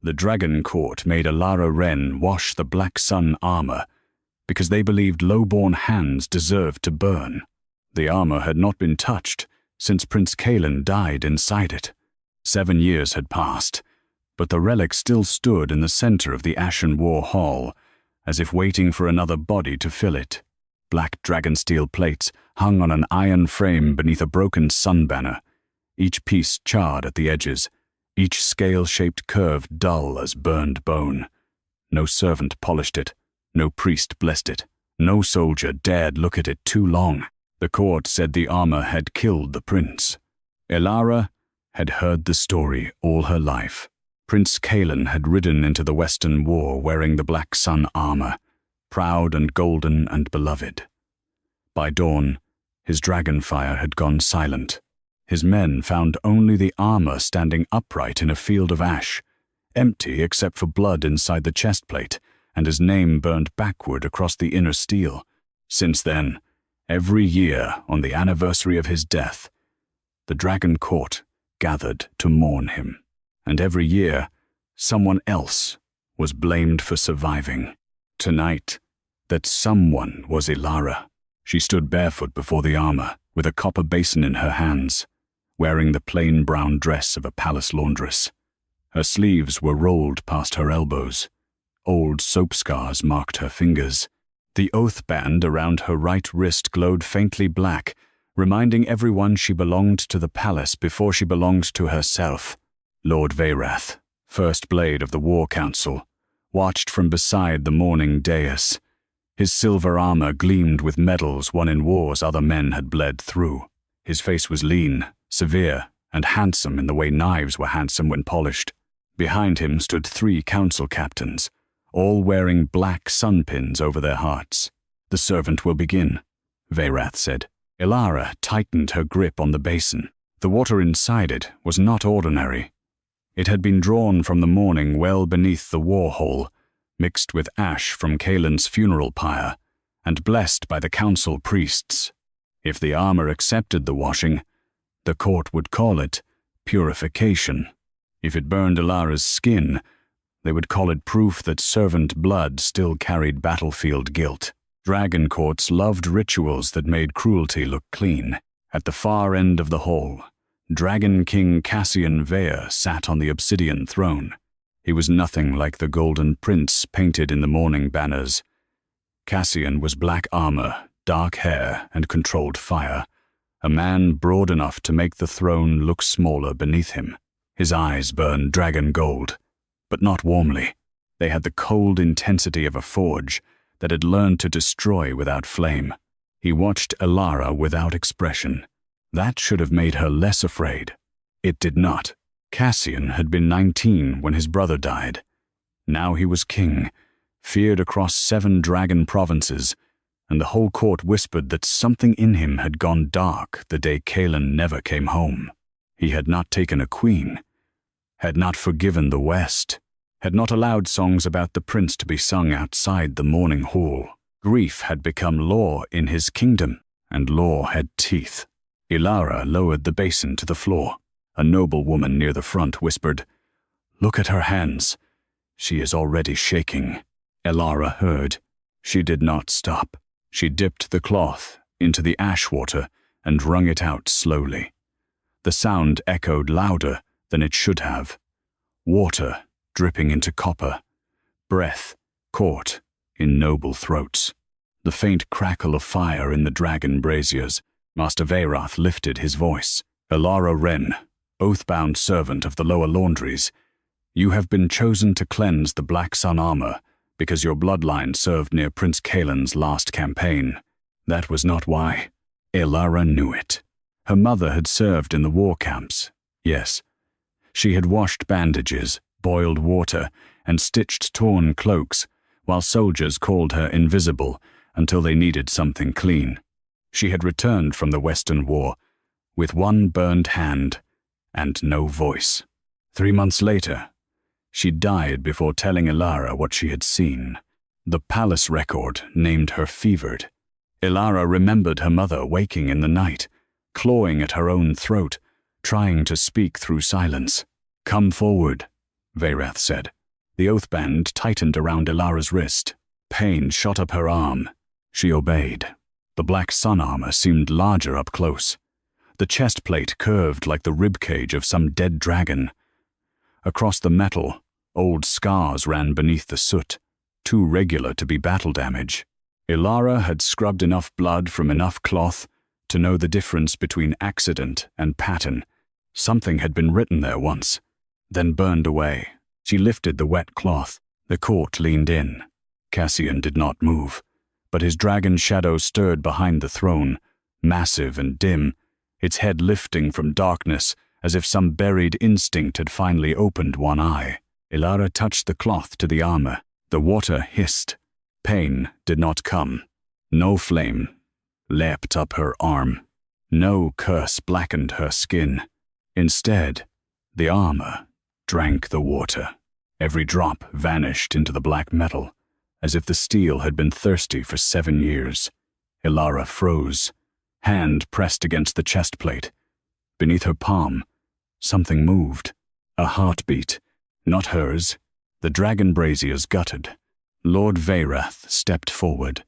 The Dragon Court made Elara Wren wash the Black Sun armor because they believed low-born hands deserved to burn. The armor had not been touched since Prince Kaelin died inside it. 7 years had passed, but the relic still stood in the center of the Ashen War Hall, as if waiting for another body to fill it. Black dragonsteel plates hung on an iron frame beneath a broken sun banner, each piece charred at the edges, each scale-shaped curve dull as burned bone. No servant polished it, no priest blessed it, no soldier dared look at it too long. The court said the armor had killed the prince. Elara had heard the story all her life. Prince Kaelin had ridden into the Western War wearing the Black Sun armor, proud and golden and beloved. By dawn, his dragonfire had gone silent. His men found only the armor standing upright in a field of ash, empty except for blood inside the chestplate, and his name burned backward across the inner steel. Since then, every year on the anniversary of his death, the Dragon Court gathered to mourn him. And every year, someone else was blamed for surviving. Tonight, that someone was Elara. She stood barefoot before the armor, with a copper basin in her hands, wearing the plain brown dress of a palace laundress. Her sleeves were rolled past her elbows. Old soap scars marked her fingers. The oath band around her right wrist glowed faintly black, reminding everyone she belonged to the palace before she belonged to herself. Lord Veyrath, first blade of the War Council, watched from beside the mourning dais. His silver armor gleamed with medals won in wars other men had bled through. His face was lean, severe, and handsome in the way knives were handsome when polished. Behind him stood 3 council captains, all wearing black sun pins over their hearts. "The servant will begin," Veyrath said. Elara tightened her grip on the basin. The water inside it was not ordinary. It had been drawn from the morning well beneath the war hall, mixed with ash from Kaelin's funeral pyre, and blessed by the council priests. If the armor accepted the washing, the court would call it purification. If it burned Elara's skin, they would call it proof that servant blood still carried battlefield guilt. Dragon courts loved rituals that made cruelty look clean. At the far end of the hall, Dragon King Cassian Vere sat on the obsidian throne. He was nothing like the Golden Prince painted in the mourning banners. Cassian was black armor, dark hair, and controlled fire, a man broad enough to make the throne look smaller beneath him. His eyes burned dragon gold, but not warmly. They had the cold intensity of a forge that had learned to destroy without flame. He watched Elara without expression. That should have made her less afraid. It did not. Cassian had been 19 when his brother died. Now he was king, feared across 7 dragon provinces, and the whole court whispered that something in him had gone dark the day Kaelin never came home. He had not taken a queen, had not forgiven the West, had not allowed songs about the prince to be sung outside the mourning hall. Grief had become law in his kingdom, and law had teeth. Elara lowered the basin to the floor. A noble woman near the front whispered, "Look at her hands. She is already shaking." Elara heard. She did not stop. She dipped the cloth into the ash water and wrung it out slowly. The sound echoed louder than it should have. Water dripping into copper. Breath caught in noble throats. The faint crackle of fire in the dragon braziers. Master Veyrath lifted his voice. "Elara Wren, oath-bound servant of the lower laundries, you have been chosen to cleanse the Black Sun armor because your bloodline served near Prince Kaelin's last campaign. That was not why. Elara knew it. Her mother had served in the war camps. Yes. She had washed bandages, boiled water, and stitched torn cloaks, while soldiers called her invisible until they needed something clean. She had returned from the Western War with one burned hand and no voice. 3 months later, she died before telling Elara what she had seen. The palace record named her fevered. Elara remembered her mother waking in the night, clawing at her own throat, trying to speak through silence. "Come forward," Veyrath said. The oath band tightened around Elara's wrist. Pain shot up her arm. She obeyed. The black sun armor seemed larger up close. The chest plate curved like the ribcage of some dead dragon. Across the metal, old scars ran beneath the soot, too regular to be battle damage. Elara had scrubbed enough blood from enough cloth to know the difference between accident and pattern. Something had been written there once, then burned away. She lifted the wet cloth. The court leaned in. Cassian did not move, but his dragon shadow stirred behind the throne, massive and dim, its head lifting from darkness as if some buried instinct had finally opened one eye. Elara touched the cloth to the armor. The water hissed. Pain did not come. No flame leapt up her arm. No curse blackened her skin. Instead, the armor drank the water. Every drop vanished into the black metal, as if the steel had been thirsty for 7 years. Elara froze, hand pressed against the chest plate. Beneath her palm, something moved. A heartbeat, not hers. The dragon braziers guttered. Lord Veyrath stepped forward.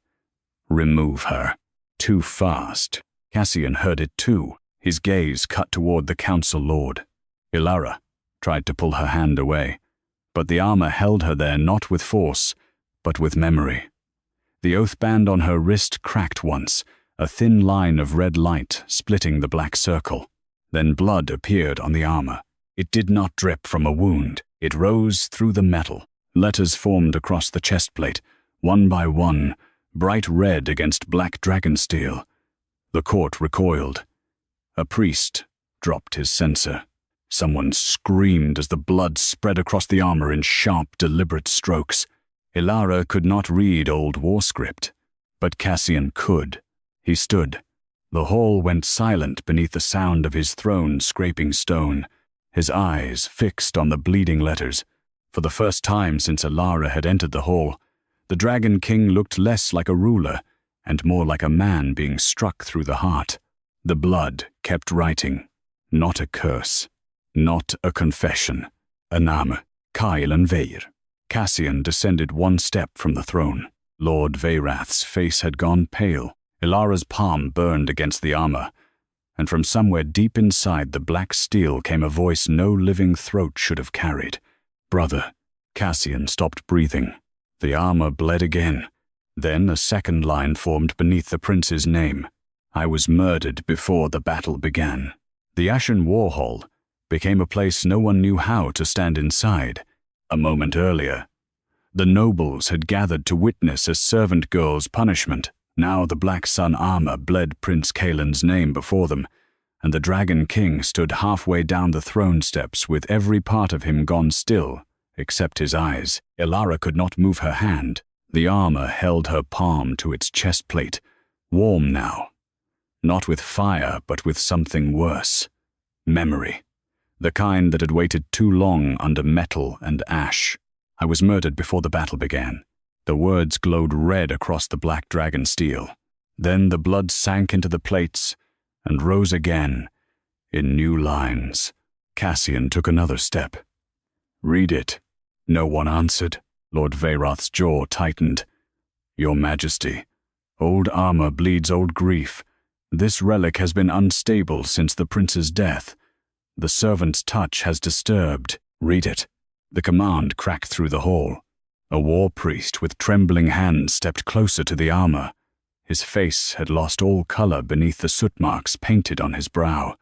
Remove her. Too fast. Cassian heard it too. His gaze cut toward the council lord. Elara tried to pull her hand away, but the armor held her there not with force, but with memory. The oath band on her wrist cracked once, a thin line of red light splitting the black circle. Then blood appeared on the armor. It did not drip from a wound. It rose through the metal. Letters formed across the chest plate, one by one, bright red against black dragon steel. The court recoiled. A priest dropped his censer. Someone screamed as the blood spread across the armor in sharp, deliberate strokes. Elara could not read old war script, but Cassian could. He stood. The hall went silent beneath the sound of his throne scraping stone, his eyes fixed on the bleeding letters. For the first time since Elara had entered the hall, the Dragon King looked less like a ruler and more like a man being struck through the heart. The blood kept writing. Not a curse. Not a confession. Anam, Kyle and Veyr. Cassian descended one step from the throne. Lord Veyrath's face had gone pale. Elara's palm burned against the armor, and from somewhere deep inside the black steel came a voice no living throat should have carried. Brother. Cassian stopped breathing. The armor bled again. Then a second line formed beneath the prince's name. I was murdered before the battle began. The Ashen War Hall became a place no one knew how to stand inside. A moment earlier, the nobles had gathered to witness a servant girl's punishment. Now the Black Sun armor bled Prince Kaelin's name before them, and the Dragon King stood halfway down the throne steps with every part of him gone still, except his eyes. Elara could not move her hand. The armor held her palm to its chest plate, warm now. Not with fire, but with something worse. Memory. The kind that had waited too long under metal and ash. I was murdered before the battle began. The words glowed red across the black dragon steel. Then the blood sank into the plates and rose again in new lines. Cassian took another step. Read it. No one answered. Lord Veyrath's jaw tightened. Your Majesty, old armor bleeds old grief. This relic has been unstable since the prince's death. The servant's touch has disturbed. Read it. The command cracked through the hall. A war priest with trembling hands stepped closer to the armor. His face had lost all color beneath the soot marks painted on his brow.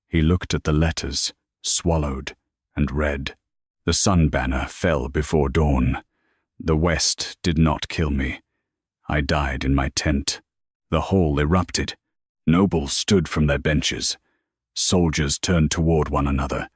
He looked at the letters, swallowed, and read. The sun banner fell before dawn. The west did not kill me. I died in my tent. The hall erupted. Nobles stood from their benches. Soldiers turned toward one another.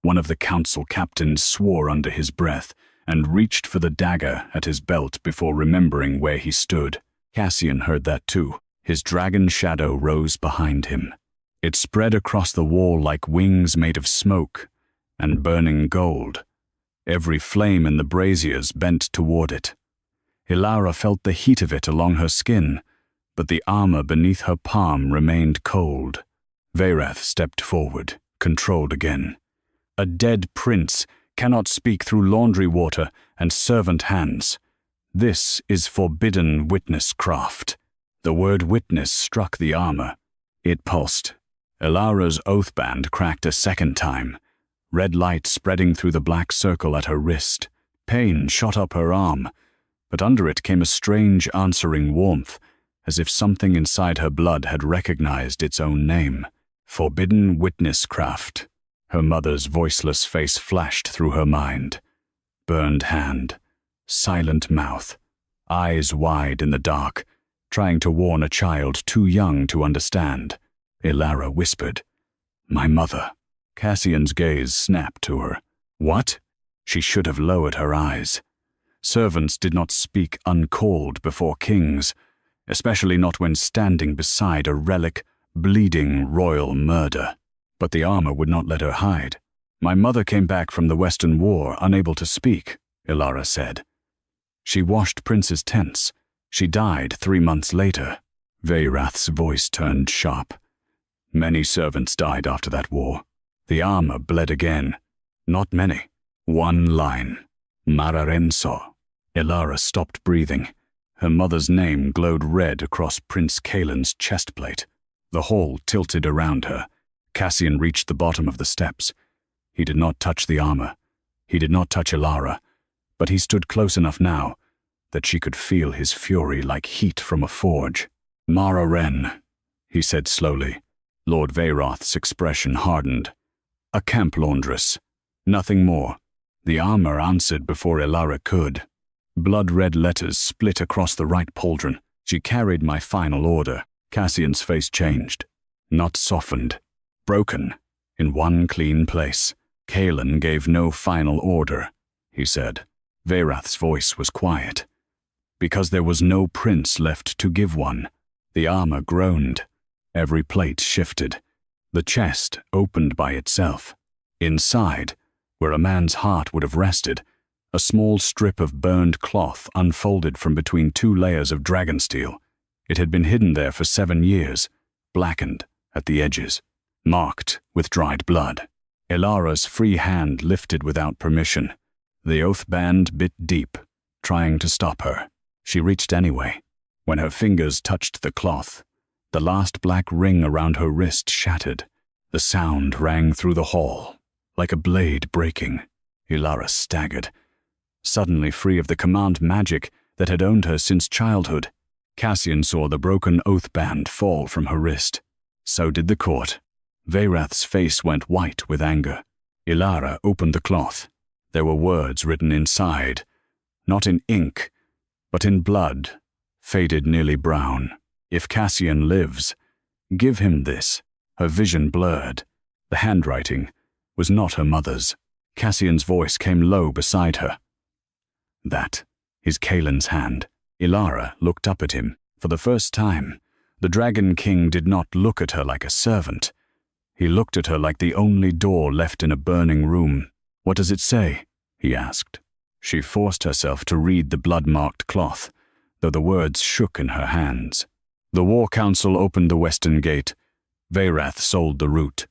One of the council captains swore under his breath and reached for the dagger at his belt before remembering where he stood. Cassian heard that too. His dragon shadow rose behind him. It spread across the wall like wings made of smoke and burning gold. Every flame in the braziers bent toward it. Elara felt the heat of it along her skin, but the armor beneath her palm remained cold. Veyrath stepped forward, controlled again. A dead prince cannot speak through laundry water and servant hands. This is forbidden witness craft. The word witness struck the armor. It pulsed. Elara's oath band cracked a second time, red light spreading through the black circle at her wrist. Pain shot up her arm, but under it came a strange answering warmth, as if something inside her blood had recognized its own name. Forbidden witness craft. Her mother's voiceless face flashed through her mind. Burned hand, silent mouth, eyes wide in the dark, trying to warn a child too young to understand. Elara whispered, "My mother." Cassian's gaze snapped to her. What? She should have lowered her eyes. Servants did not speak uncalled before kings, especially not when standing beside a relic, bleeding royal murder. But the armor would not let her hide. "My mother came back from the Western War unable to speak," Elara said. "She washed Prince's tents. She died 3 months later." Veyrath's voice turned sharp. "Many servants died after that war. The armor bled again. Not many. 1 line. Mararenso." Elara stopped breathing. Her mother's name glowed red across Prince Kaelin's chestplate. The hall tilted around her. Cassian reached the bottom of the steps. He did not touch the armor. He did not touch Elara, but he stood close enough now that she could feel his fury like heat from a forge. "Elara Wren," he said slowly. Lord Veyrath's expression hardened. "A camp laundress. Nothing more." The armor answered before Elara could. Blood-red letters split across the right pauldron. "She carried my final order." Cassian's face changed. Not softened. Broken. In one clean place. "Kaelin gave no final order," he said. Veyrath's voice was quiet. "Because there was no prince left to give one." The armor groaned. Every plate shifted. The chest opened by itself. Inside, where a man's heart would have rested, a small strip of burned cloth unfolded from between 2 layers of dragon steel. It had been hidden there for 7 years, blackened at the edges, marked with dried blood. Elara's free hand lifted without permission. The oath band bit deep, trying to stop her. She reached anyway. When her fingers touched the cloth, the last black ring around her wrist shattered. The sound rang through the hall, like a blade breaking. Elara staggered, suddenly free of the command magic that had owned her since childhood. Cassian saw the broken oath band fall from her wrist. So did the court. Veyrath's face went white with anger. Elara opened the cloth. There were words written inside, not in ink, but in blood, faded nearly brown. "If Cassian lives, give him this." Her vision blurred. The handwriting was not her mother's. Cassian's voice came low beside her. That is Kaelin's hand. Elara looked up at him. For the first time, the Dragon King did not look at her like a servant. He looked at her like the only door left in a burning room. "What does it say?" he asked. She forced herself to read the blood-marked cloth, though the words shook in her hands. "The War Council opened the western gate. Veyrath sold the route.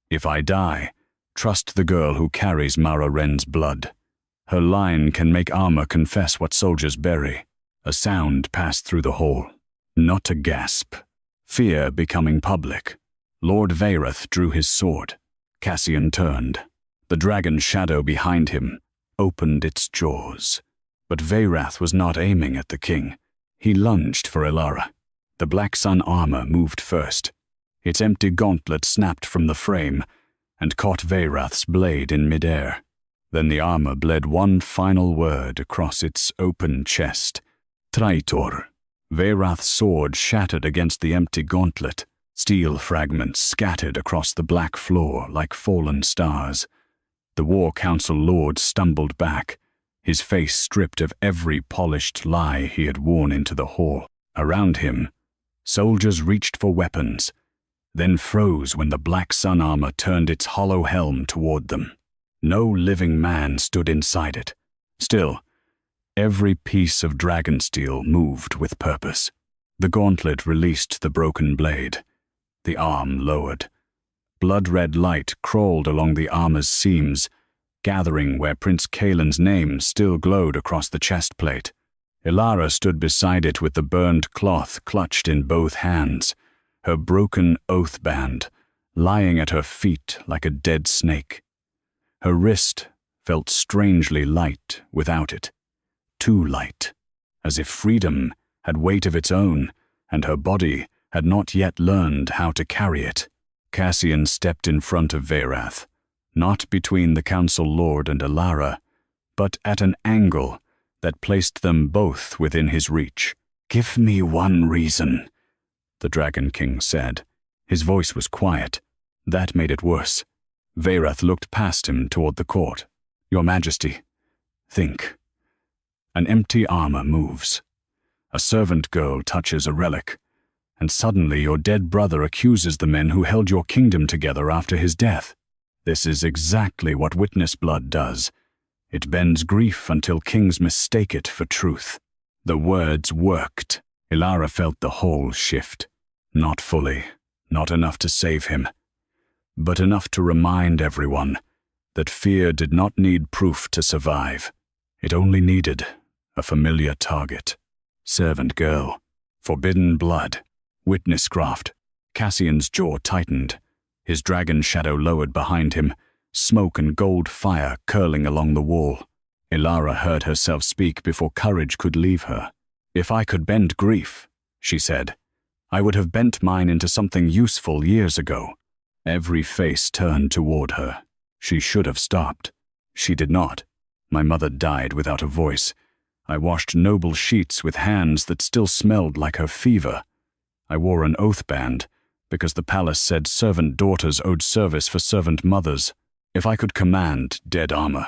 If I die, trust the girl who carries Elara Wren's blood. Her line can make armor confess what soldiers bury." A sound passed through the hall. Not a gasp. Fear becoming public. Lord Veyrath drew his sword. Cassian turned. The dragon shadow behind him opened its jaws. But Veyrath was not aiming at the king. He lunged for Elara. The Black Sun armor moved first. Its empty gauntlet snapped from the frame and caught Veyrath's blade in midair. Then the armor bled one final word across its open chest. "Traitor." Veyrath's sword shattered against the empty gauntlet. Steel fragments scattered across the black floor like fallen stars. The War Council Lord stumbled back, his face stripped of every polished lie he had worn into the hall. Around him, soldiers reached for weapons, then froze when the Black Sun armor turned its hollow helm toward them. No living man stood inside it. Still, every piece of dragon steel moved with purpose. The gauntlet released the broken blade. The arm lowered. Blood-red light crawled along the armor's seams, gathering where Prince Kaelin's name still glowed across the chest plate. Elara stood beside it with the burned cloth clutched in both hands, her broken oath band lying at her feet like a dead snake. Her wrist felt strangely light without it, too light, as if freedom had weight of its own and her body had not yet learned how to carry it. Cassian stepped in front of Veyrath, not between the Council Lord and Elara, but at an angle that placed them both within his reach. "Give me one reason," the Dragon King said. His voice was quiet. That made it worse. Veyrath looked past him toward the court. "Your Majesty, think." An empty armor moves. A servant girl touches a relic, and suddenly your dead brother accuses the men who held your kingdom together after his death. This is exactly what witness blood does. It bends grief until kings mistake it for truth. The words worked. Elara felt the whole shift. Not fully, not enough to save him, but enough to remind everyone that fear did not need proof to survive. It only needed a familiar target. Servant girl, forbidden blood, witnesscraft. Cassian's jaw tightened, his dragon shadow lowered behind him, smoke and gold fire curling along the wall. Elara heard herself speak before courage could leave her. "If I could bend grief," she said, "I would have bent mine into something useful years ago." Every face turned toward her. She should have stopped. She did not. My mother died without a voice. I washed noble sheets with hands that still smelled like her fever. I wore an oath band because the palace said servant daughters owed service for servant mothers. If I could command dead armor,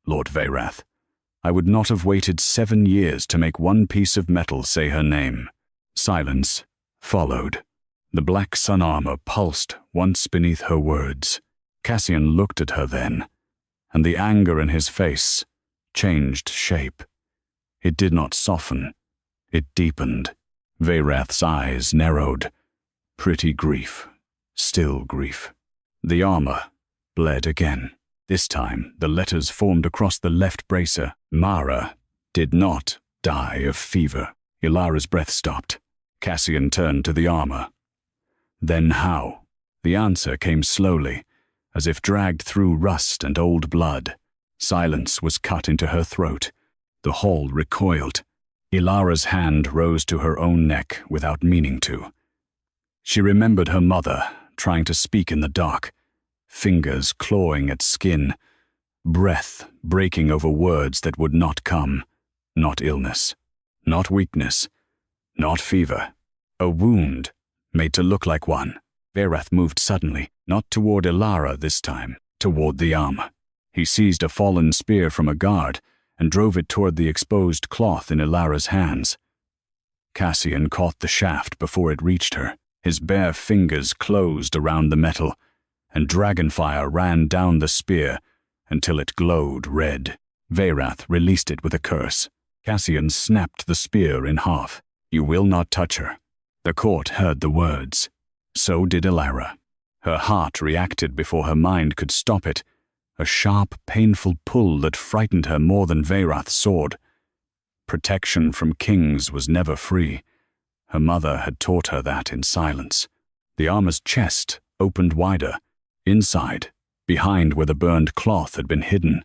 Lord Veyrath, I would not have waited 7 years to make one piece of metal say her name. Silence followed. The black sun armor pulsed once beneath her words. Cassian looked at her then, and the anger in his face changed shape. It did not soften. It deepened. Veyrath's eyes narrowed. Pretty grief. Still grief. The armor bled again. This time, the letters formed across the left bracer. Mara did not die of fever. Elara's breath stopped. Cassian turned to the armor. Then how? The answer came slowly, as if dragged through rust and old blood. Silence was cut into her throat. The hall recoiled. Elara's hand rose to her own neck without meaning to. She remembered her mother, trying to speak in the dark, fingers clawing at skin, breath breaking over words that would not come. Not illness, not weakness, not fever. A wound made to look like one. Veyrath moved suddenly, not toward Elara this time, toward the armor. He seized a fallen spear from a guard and drove it toward the exposed cloth in Elara's hands. Cassian caught the shaft before it reached her. His bare fingers closed around the metal, and dragonfire ran down the spear until it glowed red. Veyrath released it with a curse. Cassian snapped the spear in half. "You will not touch her." The court heard the words. So did Elara. Her heart reacted before her mind could stop it, a sharp, painful pull that frightened her more than Veyrath's sword. Protection from kings was never free. Her mother had taught her that in silence. The armor's chest opened wider. Inside, behind where the burned cloth had been hidden,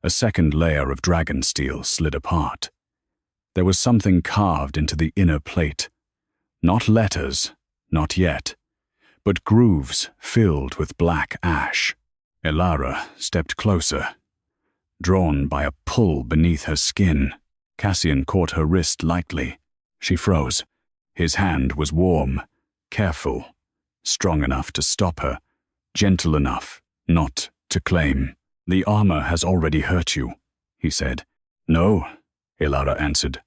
a second layer of dragon steel slid apart. There was something carved into the inner plate. Not letters, not yet, but grooves filled with black ash. Elara stepped closer, drawn by a pull beneath her skin. Cassian caught her wrist lightly. She froze. His hand was warm, careful, strong enough to stop her, gentle enough not to claim. "The armor has already hurt you," he said. "No," Elara answered.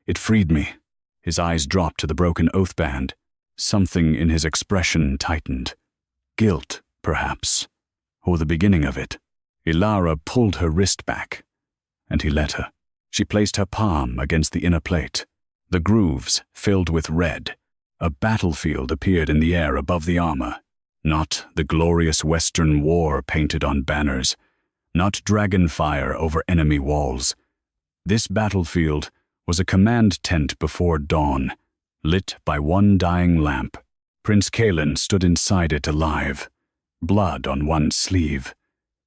"It freed me." His eyes dropped to the broken oath band. Something in his expression tightened. Guilt, perhaps, or the beginning of it. Elara pulled her wrist back, and he let her. She placed her palm against the inner plate. The grooves filled with red. A battlefield appeared in the air above the armor. Not the glorious Western war painted on banners, not dragon fire over enemy walls. This battlefield was a command tent before dawn, lit by one dying lamp. Prince Kaelin stood inside it alive, blood on one sleeve,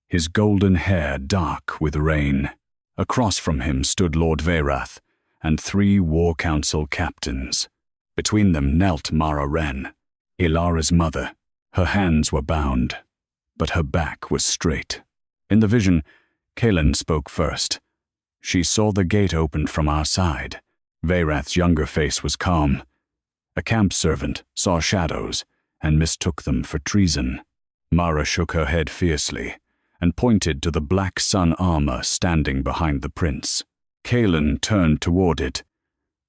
his golden hair dark with rain. Across from him stood Lord Veyrath and 3 War Council captains. Between them knelt Elara Wren, Elara's mother. Her hands were bound, but her back was straight. In the vision, Kaelin spoke first. She saw the gate opened from our side. Veyrath's younger face was calm. A camp servant saw shadows and mistook them for treason. Mara shook her head fiercely and pointed to the black sun armor standing behind the prince. Kaelin turned toward it.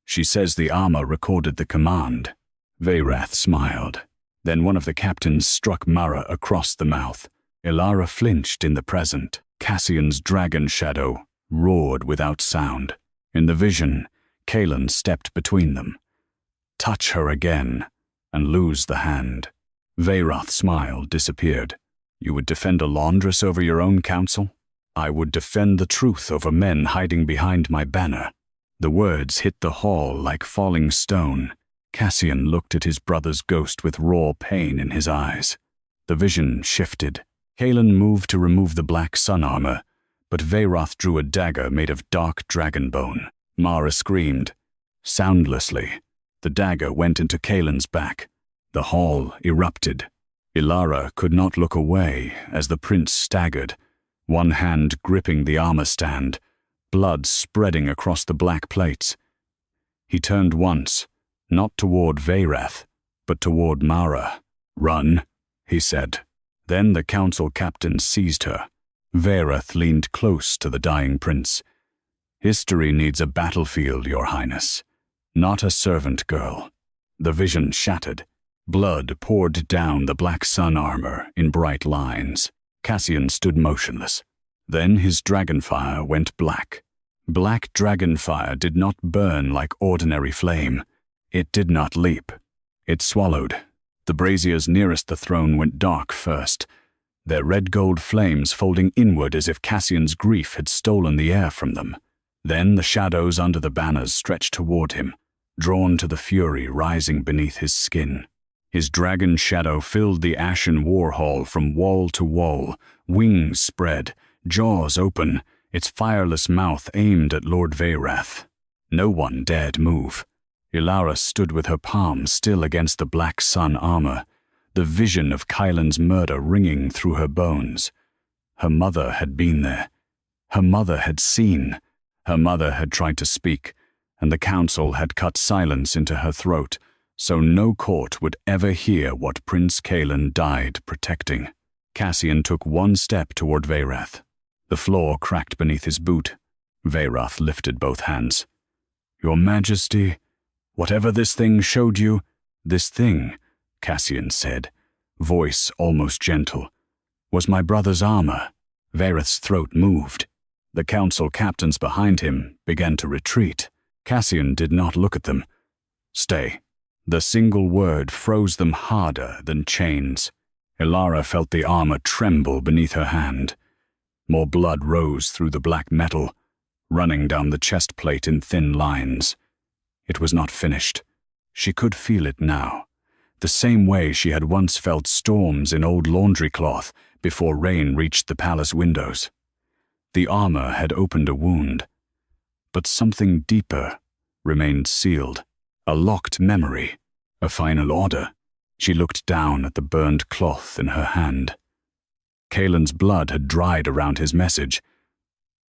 She says the armor recorded the command. Veyrath smiled. Then one of the captains struck Mara across the mouth. Elara flinched in the present. Cassian's dragon shadow roared without sound. In the vision, Kaelin stepped between them. Touch her again, and lose the hand. Veyrath's smile disappeared. You would defend a laundress over your own council? I would defend the truth over men hiding behind my banner. The words hit the hall like falling stone. Cassian looked at his brother's ghost with raw pain in his eyes. The vision shifted. Kaelin moved to remove the black sun armor, but Veyrath drew a dagger made of dark dragon bone. Mara screamed. Soundlessly, the dagger went into Kaelin's back. The hall erupted. Elara could not look away as the prince staggered, one hand gripping the armor stand, blood spreading across the black plates. He turned once, not toward Veyrath, but toward Mara. Run, he said. Then the council captain seized her. Veyrath leaned close to the dying prince. History needs a battlefield, Your Highness, not a servant girl. The vision shattered. Blood poured down the black sun armor in bright lines. Cassian stood motionless. Then his dragonfire went black. Black dragonfire did not burn like ordinary flame. It did not leap. It swallowed. The braziers nearest the throne went dark first, their red-gold flames folding inward as if Cassian's grief had stolen the air from them. Then the shadows under the banners stretched toward him, drawn to the fury rising beneath his skin. His dragon shadow filled the ashen war hall from wall to wall, wings spread, jaws open, its fireless mouth aimed at Lord Veyrath. No one dared move. Elara stood with her palm still against the black sun armor, the vision of Kaelin's murder ringing through her bones. Her mother had been there. Her mother had seen. Her mother had tried to speak, and the council had cut silence into her throat, so no court would ever hear what Prince Kaelin died protecting. Cassian took one step toward Veyrath. The floor cracked beneath his boot. Veyrath lifted both hands. Your Majesty, whatever this thing showed you, this thing, Cassian said, voice almost gentle, was my brother's armor. Veyrath's throat moved. The council captains behind him began to retreat. Cassian did not look at them. Stay. The single word froze them harder than chains. Elara felt the armor tremble beneath her hand. More blood rose through the black metal, running down the chest plate in thin lines. It was not finished. She could feel it now, the same way she had once felt storms in old laundry cloth before rain reached the palace windows. The armor had opened a wound, but something deeper remained sealed. A locked memory, a final order. She looked down at the burned cloth in her hand. Kaelin's blood had dried around his message,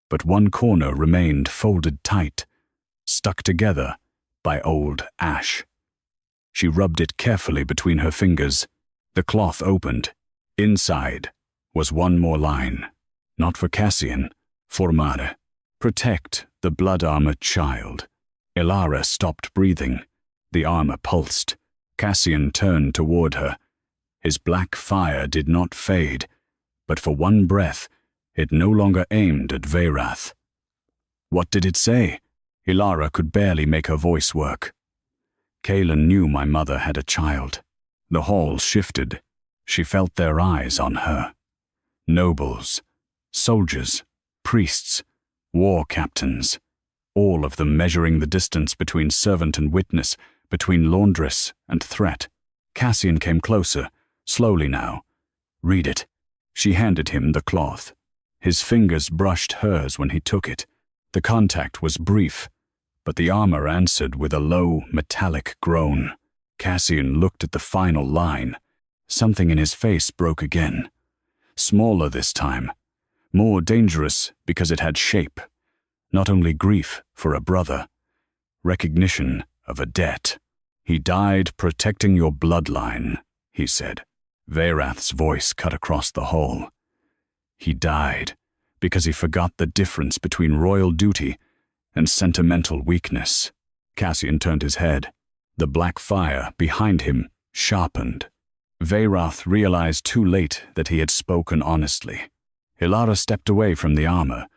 but one corner remained folded tight, stuck together by old ash. She rubbed it carefully between her fingers. The cloth opened. Inside was one more line. Not for Cassian, for Mara. Protect the blood-armored child. Elara stopped breathing. The armor pulsed. Cassian turned toward her. His black fire did not fade, but for one breath, it no longer aimed at Veyrath. What did it say? Elara could barely make her voice work. Kaelin knew my mother had a child. The hall shifted. She felt their eyes on her. Nobles, Soldiers, priests, war captains, all of them measuring the distance between servant and witness, between laundress and threat. Cassian came closer, slowly now. "Read it." She handed him the cloth. His fingers brushed hers when he took it. The contact was brief, but the armor answered with a low, metallic groan. Cassian looked at the final line. Something in his face broke again. Smaller this time. More dangerous because it had shape. Not only grief for a brother, recognition of a debt. "He died protecting your bloodline," he said. Veyrath's voice cut across the hall. He died because he forgot the difference between royal duty and sentimental weakness. Cassian turned his head. The black fire behind him sharpened. Veyrath realized too late that he had spoken honestly. Elara stepped away from the armor.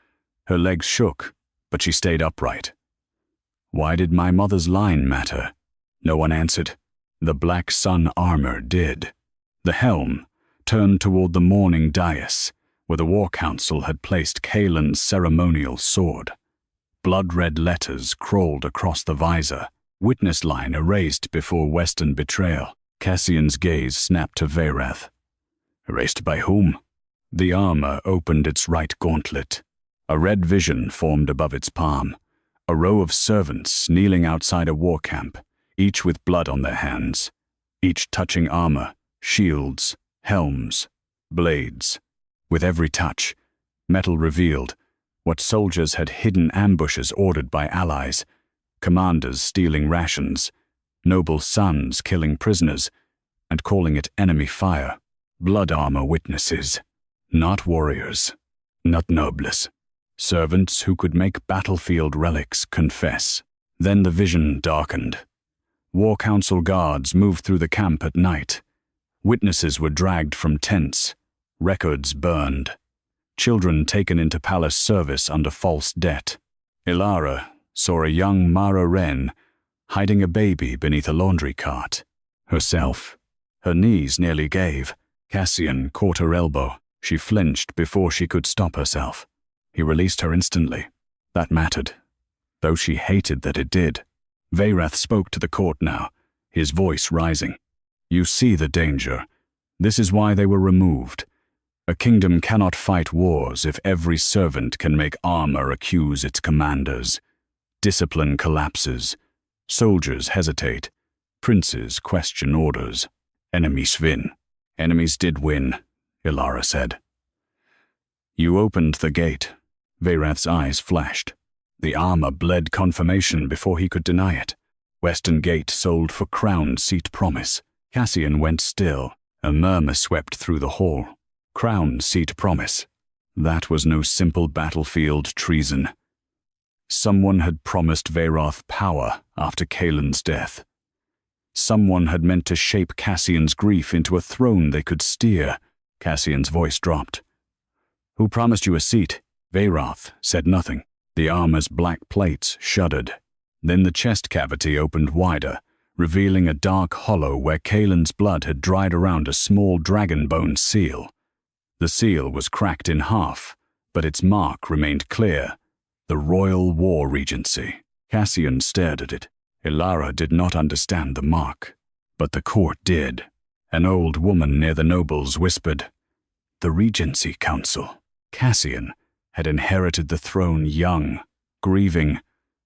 Her legs shook, but she stayed upright. "Why did my mother's line matter?" No one answered. The black sun armor did. The helm turned toward the mourning dais, where the war council had placed Kaelin's ceremonial sword. Blood-red letters crawled across the visor, witness line erased before Western betrayal. Cassian's gaze snapped to Veyrath. Erased by whom? The armor opened its right gauntlet. A red vision formed above its palm. A row of servants kneeling outside a war camp, each with blood on their hands, each touching armor, shields, helms, blades. With every touch, metal revealed what soldiers had hidden ambushes ordered by allies, commanders stealing rations, noble sons killing prisoners, and calling it enemy fire. Blood armor witnesses, not warriors, not nobles. Servants who could make battlefield relics confess. Then the vision darkened. War council guards moved through the camp at night. Witnesses were dragged from tents, records burned, children taken into palace service under false debt. Elara saw a young Elara Wren hiding a baby beneath a laundry cart. Herself. Her knees nearly gave. Cassian caught her elbow. She flinched before she could stop herself. He released her instantly. That mattered, though she hated that it did. Veyrath spoke to the court now, his voice rising. "You see the danger. This is why they were removed. A kingdom cannot fight wars if every servant can make armor accuse its commanders. Discipline collapses. Soldiers hesitate. Princes question orders. Enemies win." "Enemies did win," Elara said. "You opened the gate." Veyrath's eyes flashed. The armor bled confirmation before he could deny it. Western Gate sold for crowned seat promise. Cassian went still. A murmur swept through the hall. Crowned seat promise. That was no simple battlefield treason. Someone had promised Veyrath power after Kaelin's death. Someone had meant to shape Cassian's grief into a throne they could steer. Cassian's voice dropped. "Who promised you a seat?" Veyrath said nothing. The armor's black plates shuddered. Then the chest cavity opened wider, revealing a dark hollow where Kaelin's blood had dried around a small dragon bone seal. The seal was cracked in half, but its mark remained clear. The Royal War Regency. Cassian stared at it. Elara did not understand the mark, but the court did. An old woman near the nobles whispered, "The Regency Council." Cassian had inherited the throne young, grieving,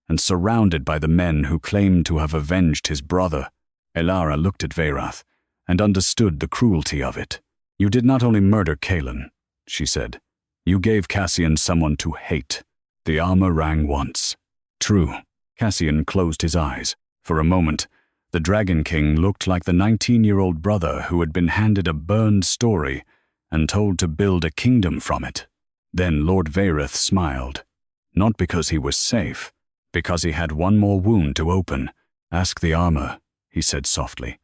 and surrounded by the men who claimed to have avenged his brother. Elara looked at Veyrath and understood the cruelty of it. "You did not only murder Kaelin," she said. "You gave Cassian someone to hate." The armor rang once. True. Cassian closed his eyes. For a moment, the Dragon King looked like the 19-year-old brother who had been handed a burned story and told to build a kingdom from it. Then Lord Veyrath smiled. Not because he was safe, because he had one more wound to open. "Ask the armor," he said softly,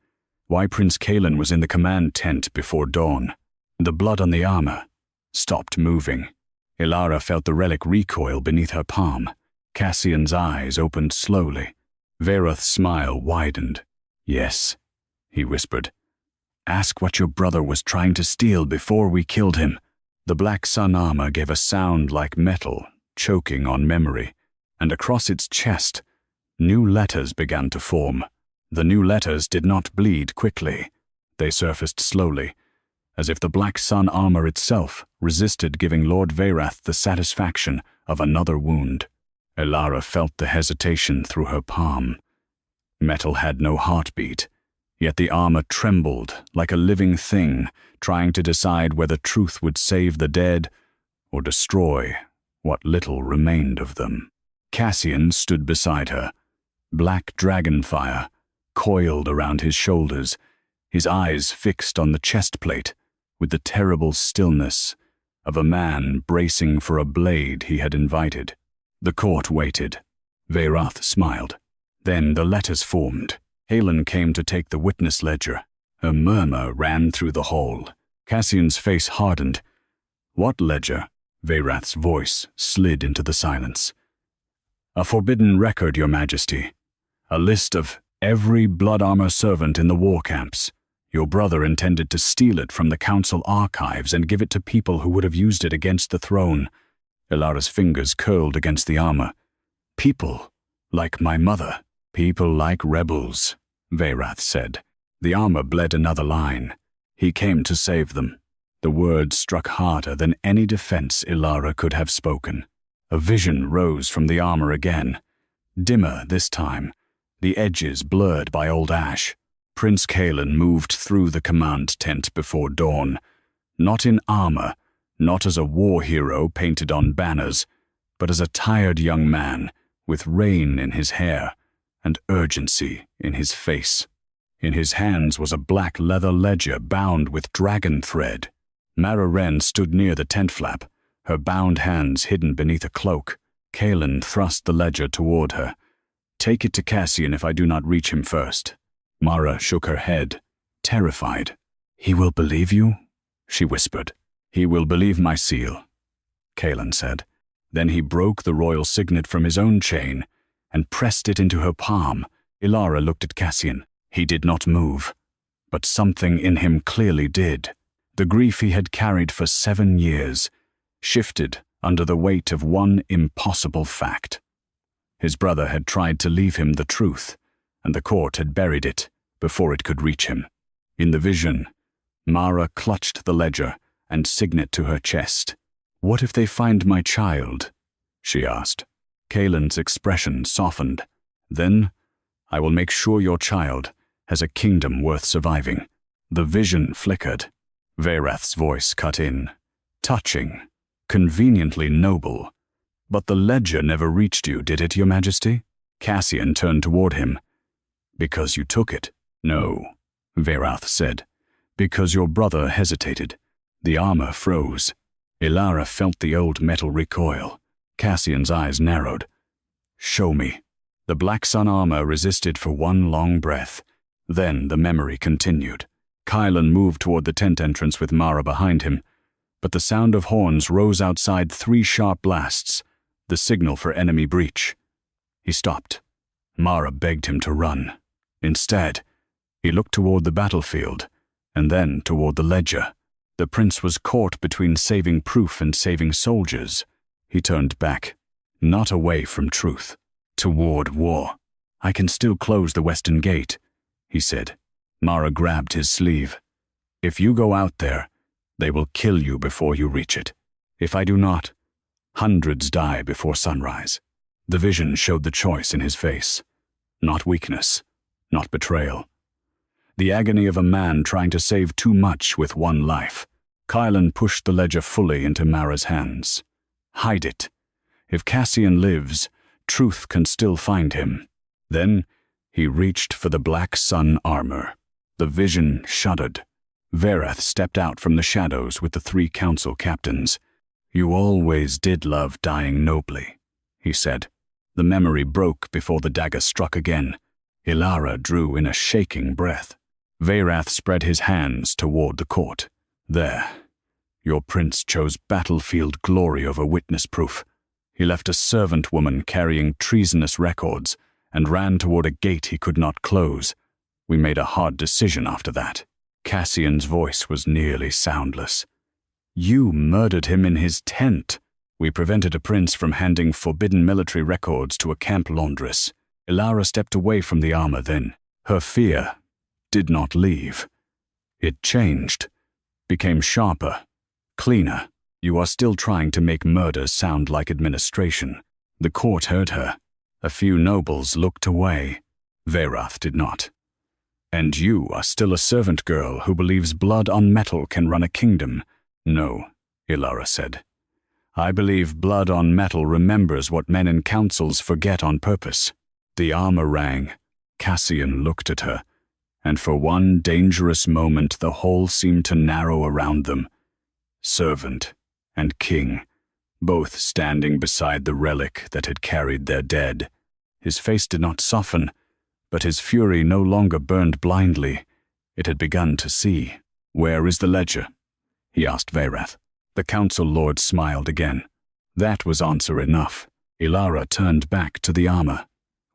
"why Prince Kaelin was in the command tent before dawn." The blood on the armor stopped moving. Elara felt the relic recoil beneath her palm. Cassian's eyes opened slowly. Veyrath's smile widened. "Yes," he whispered. "Ask what your brother was trying to steal before we killed him." The black sun armor gave a sound like metal, choking on memory, and across its chest, new letters began to form. The new letters did not bleed quickly. They surfaced slowly, as if the black sun armor itself resisted giving Lord Veyrath the satisfaction of another wound. Elara felt the hesitation through her palm. Metal had no heartbeat, yet the armor trembled like a living thing, trying to decide whether truth would save the dead or destroy what little remained of them. Cassian stood beside her, black dragon fire coiled around his shoulders, his eyes fixed on the chest plate with the terrible stillness of a man bracing for a blade he had invited. The court waited. Veyrath smiled. Then the letters formed. Halen came to take the witness ledger. A murmur ran through the hall. Cassian's face hardened. "What ledger?" Veyrath's voice slid into the silence. "A forbidden record, Your Majesty. A list of every blood armor servant in the war camps. Your brother intended to steal it from the council archives and give it to people who would have used it against the throne." Elara's fingers curled against the armor. "People like my mother." "People like rebels," Veyrath said. The armor bled another line. "He came to save them." The words struck harder than any defense Elara could have spoken. A vision rose from the armor again. Dimmer this time, the edges blurred by old ash. Prince Calen moved through the command tent before dawn, not in armor, not as a war hero painted on banners, but as a tired young man with rain in his hair and urgency in his face. In his hands was a black leather ledger bound with dragon thread. Elara Wren stood near the tent flap, her bound hands hidden beneath a cloak. Calen thrust the ledger toward her. "Take it to Cassian if I do not reach him first." Mara shook her head, terrified. "He will believe you?" she whispered. "He will believe my seal," Calen said. Then he broke the royal signet from his own chain and pressed it into her palm. Elara looked at Cassian. He did not move, but something in him clearly did. The grief he had carried for 7 years shifted under the weight of one impossible fact. His brother had tried to leave him the truth, and the court had buried it before it could reach him. In the vision, Mara clutched the ledger and signet to her chest. "What if they find my child?" she asked. Calen's expression softened. "Then I will make sure your child has a kingdom worth surviving." The vision flickered. Veyrath's voice cut in. "Touching, conveniently noble. But the ledger never reached you, did it, Your Majesty?" Cassian turned toward him. "Because you took it." "No," Veyrath said. "Because your brother hesitated." The armor froze. Elara felt the old metal recoil. Cassian's eyes narrowed. "Show me." The black sun armor resisted for one long breath. Then the memory continued. Calen moved toward the tent entrance with Mara behind him, but the sound of horns rose outside 3 sharp blasts, the signal for enemy breach. He stopped. Mara begged him to run. Instead, he looked toward the battlefield, and then toward the ledger. The prince was caught between saving proof and saving soldiers. He turned back, not away from truth, toward war. "I can still close the western gate," he said. Mara grabbed his sleeve. "If you go out there, they will kill you before you reach it. If I do not, hundreds die before sunrise." The vision showed the choice in his face. Not weakness, not betrayal. The agony of a man trying to save too much with one life. Calen pushed the ledger fully into Mara's hands. "Hide it. If Cassian lives, truth can still find him." Then he reached for the black sun armor. The vision shuddered. Veyrath stepped out from the shadows with the 3 council captains. "You always did love dying nobly," he said. The memory broke before the dagger struck again. Elara drew in a shaking breath. Veyrath spread his hands toward the court. "There. Your prince chose battlefield glory over witness proof. He left a servant woman carrying treasonous records and ran toward a gate he could not close. We made a hard decision after that." Cassian's voice was nearly soundless. You murdered him in his tent. We prevented a prince from handing forbidden military records to a camp laundress. Elara stepped away from the armor then. Her fear did not leave. It changed, became sharper, cleaner. You are still trying to make murder sound like administration. The court heard her. A few nobles looked away. Veyrath did not. And you are still a servant girl who believes blood on metal can run a kingdom. No, Elara said. I believe blood on metal remembers what men in councils forget on purpose. The armor rang. Cassian looked at her, and for one dangerous moment the hall seemed to narrow around them. Servant and king, both standing beside the relic that had carried their dead. His face did not soften, but his fury no longer burned blindly. It had begun to see. Where is the ledger? He asked Veyrath. The council lord smiled again. That was answer enough. Elara turned back to the armor.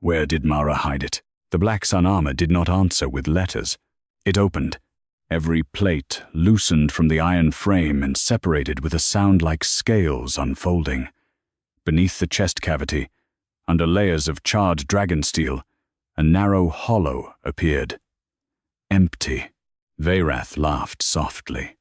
Where did Mara hide it? The Black Sun armor did not answer with letters. It opened. Every plate loosened from the iron frame and separated with a sound like scales unfolding. Beneath the chest cavity, under layers of charred dragon steel, a narrow hollow appeared. Empty. Veyrath laughed softly.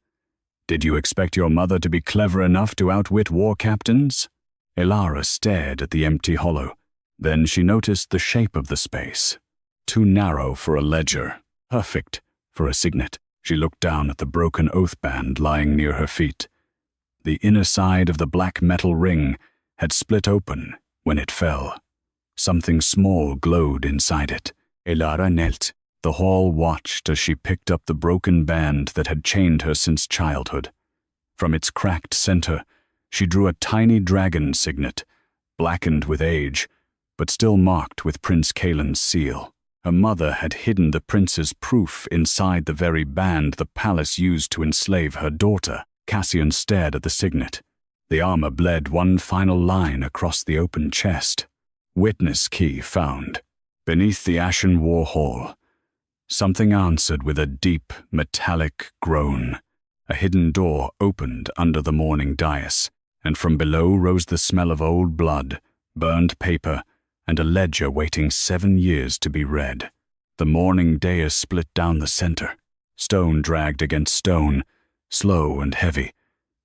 Did you expect your mother to be clever enough to outwit war captains? Elara stared at the empty hollow. Then she noticed the shape of the space. Too narrow for a ledger, perfect for a signet. She looked down at the broken oath band lying near her feet. The inner side of the black metal ring had split open when it fell. Something small glowed inside it. Elara knelt. The hall watched as she picked up the broken band that had chained her since childhood. From its cracked center, she drew a tiny dragon signet, blackened with age, but still marked with Prince Kaelin's seal. Her mother had hidden the prince's proof inside the very band the palace used to enslave her daughter. Cassian stared at the signet. The armor bled one final line across the open chest. Witness key found. Beneath the ashen war hall, something answered with a deep, metallic groan. A hidden door opened under the mourning dais, and from below rose the smell of old blood, burned paper, and a ledger waiting 7 years to be read. The mourning dais split down the center. Stone dragged against stone, slow and heavy,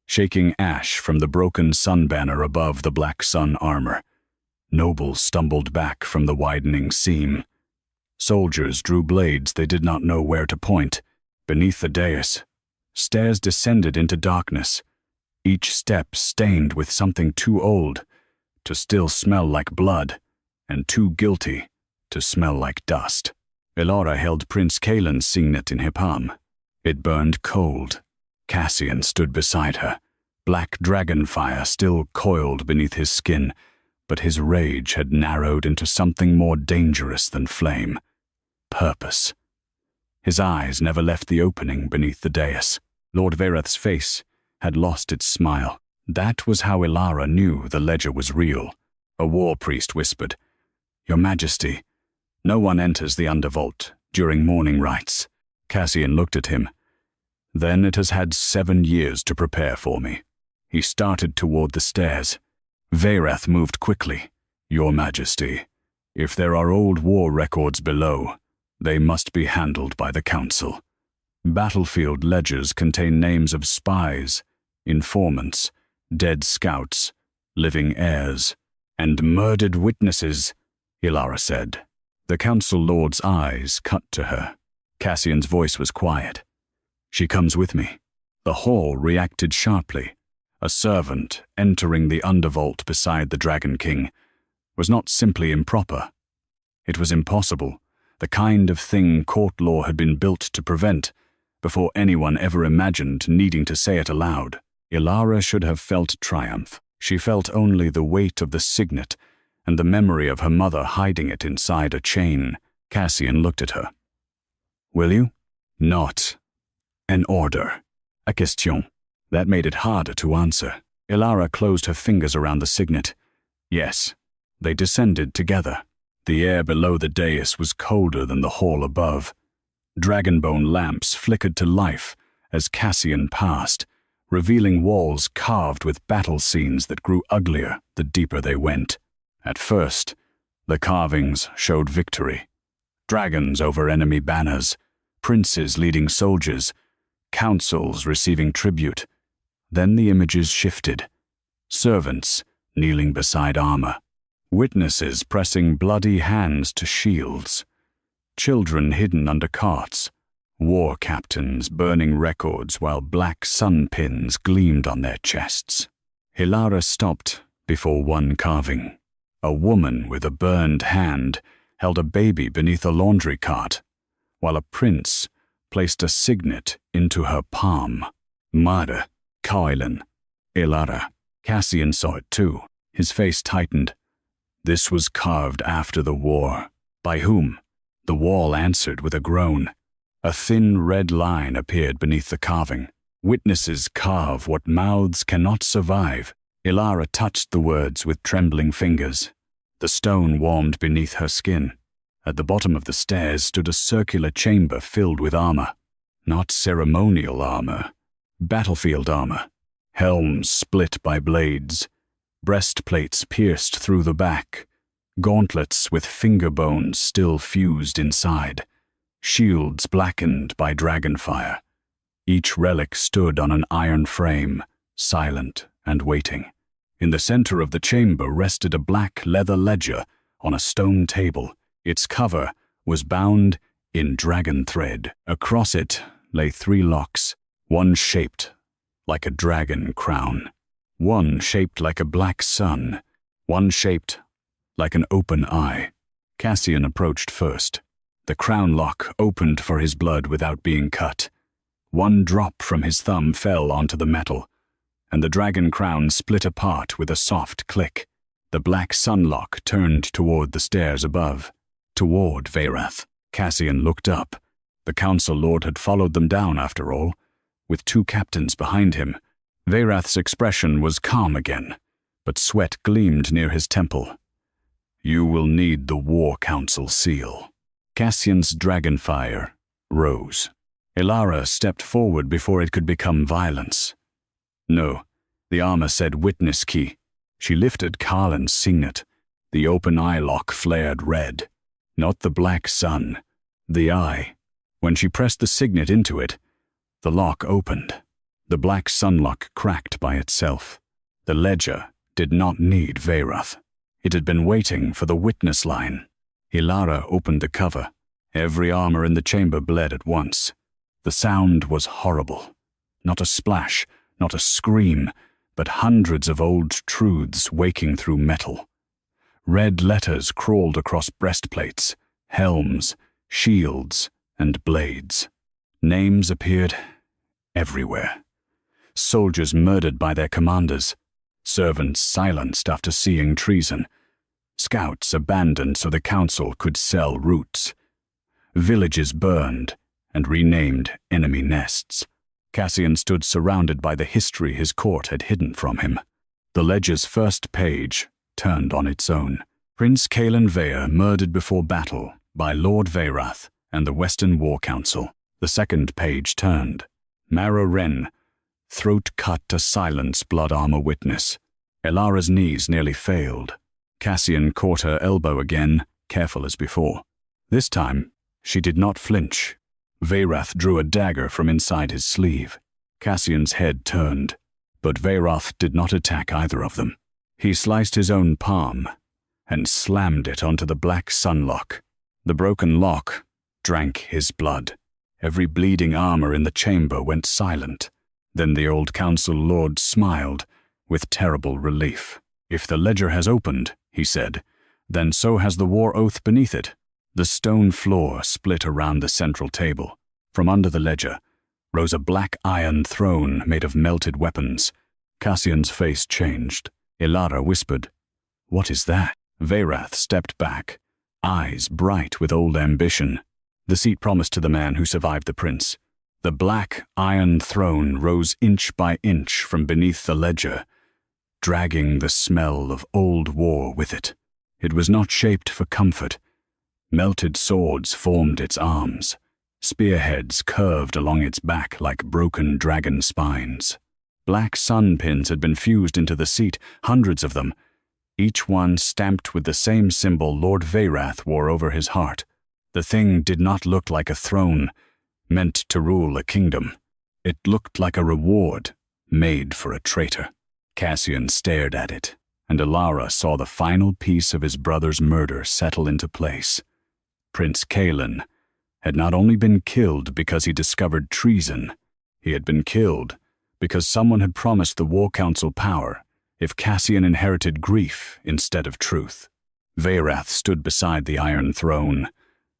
shaking ash from the broken sun banner above the Black Sun armor. Nobles stumbled back from the widening seam. Soldiers drew blades they did not know where to point. Beneath the dais, stairs descended into darkness, each step stained with something too old to still smell like blood, and too guilty to smell like dust. Elara held Prince Kaelin's signet in her palm. It burned cold. Cassian stood beside her. Black dragon fire still coiled beneath his skin, but his rage had narrowed into something more dangerous than flame. Purpose. His eyes never left the opening beneath the dais. Lord Veyrath's face had lost its smile. That was how Elara knew the ledger was real. A war priest whispered, "Your Majesty, no one enters the undervault during mourning rites." Cassian looked at him. "Then it has had 7 years to prepare for me." He started toward the stairs. Veyrath moved quickly. "Your Majesty, if there are old war records below, they must be handled by the council. Battlefield ledgers contain names of spies, informants, dead scouts, living heirs, and murdered witnesses," Elara said. The council lord's eyes cut to her. Cassian's voice was quiet. "She comes with me." The hall reacted sharply. A servant entering the undervault beside the Dragon King was not simply improper. It was impossible, the kind of thing court law had been built to prevent, before anyone ever imagined needing to say it aloud. Elara should have felt triumph. She felt only the weight of the signet and the memory of her mother hiding it inside a chain. Cassian looked at her. "Will you?" "Not an order. A question." That made it harder to answer. Elara closed her fingers around the signet. "Yes." They descended together. The air below the dais was colder than the hall above. Dragonbone lamps flickered to life as Cassian passed, revealing walls carved with battle scenes that grew uglier the deeper they went. At first, the carvings showed victory. Dragons over enemy banners, princes leading soldiers, councils receiving tribute. Then the images shifted. Servants kneeling beside armor, witnesses pressing bloody hands to shields, children hidden under carts, war captains burning records while black sun pins gleamed on their chests. Elara stopped before one carving. A woman with a burned hand held a baby beneath a laundry cart, while a prince placed a signet into her palm. Mada, Kailan, Elara. Cassian saw it too. His face tightened. This was carved after the war. By whom? The wall answered with a groan. A thin red line appeared beneath the carving. Witnesses carve what mouths cannot survive. Elara touched the words with trembling fingers. The stone warmed beneath her skin. At the bottom of the stairs stood a circular chamber filled with armor. Not ceremonial armor, battlefield armor. Helms split by blades, breastplates pierced through the back, gauntlets with finger bones still fused inside, shields blackened by dragonfire. Each relic stood on an iron frame, silent and waiting. In the center of the chamber rested a black leather ledger on a stone table. Its cover was bound in dragon thread. Across it lay 3 locks, one shaped like a dragon crown, one shaped like a black sun, one shaped like an open eye. Cassian approached first. The crown lock opened for his blood without being cut. One drop from his thumb fell onto the metal, and the dragon crown split apart with a soft click. The black sun lock turned toward the stairs above, toward Veyrath. Cassian looked up. The council lord had followed them down after all, with 2 captains behind him. Veyrath's expression was calm again, but sweat gleamed near his temple. You will need the war council seal. Cassian's dragonfire rose. Elara stepped forward before it could become violence. No, the armor said witness key. She lifted Karlan's signet. The open eye lock flared red. Not the black sun, the eye. When she pressed the signet into it, the lock opened. The black sunlock cracked by itself. The ledger did not need Veyrath. It had been waiting for the witness line. Elara opened the cover. Every armor in the chamber bled at once. The sound was horrible. Not a splash, not a scream, but hundreds of old truths waking through metal. Red letters crawled across breastplates, helms, shields, and blades. Names appeared everywhere. Soldiers murdered by their commanders, servants silenced after seeing treason, scouts abandoned so the council could sell roots, villages burned and renamed enemy nests. Cassian stood surrounded by the history his court had hidden from him. The ledger's first page turned on its own. Prince Kailan Veyr murdered before battle by Lord Veyrath and the Western War Council. The second page turned. Elara Wren, throat cut to silence blood armor witness. Elara's knees nearly failed. Cassian caught her elbow again, careful as before. This time, she did not flinch. Veyrath drew a dagger from inside his sleeve. Cassian's head turned, but Veyrath did not attack either of them. He sliced his own palm and slammed it onto the black sunlock. The broken lock drank his blood. Every bleeding armor in the chamber went silent. Then the old council lord smiled with terrible relief. If the ledger has opened, he said, then so has the war oath beneath it. The stone floor split around the central table. From under the ledger rose a black iron throne made of melted weapons. Cassian's face changed. Elara whispered, "What is that?" Veyrath stepped back, eyes bright with old ambition. The seat promised to the man who survived the prince. The black iron throne rose inch by inch from beneath the ledger, dragging the smell of old war with it. It was not shaped for comfort. Melted swords formed its arms. Spearheads curved along its back like broken dragon spines. Black sun pins had been fused into the seat, hundreds of them, each one stamped with the same symbol Lord Veyrath wore over his heart. The thing did not look like a throne, meant to rule a kingdom. It looked like a reward, made for a traitor. Cassian stared at it, and Elara saw the final piece of his brother's murder settle into place. Prince Kaelin had not only been killed because he discovered treason, he had been killed because someone had promised the War Council power if Cassian inherited grief instead of truth. Veyrath stood beside the Iron Throne,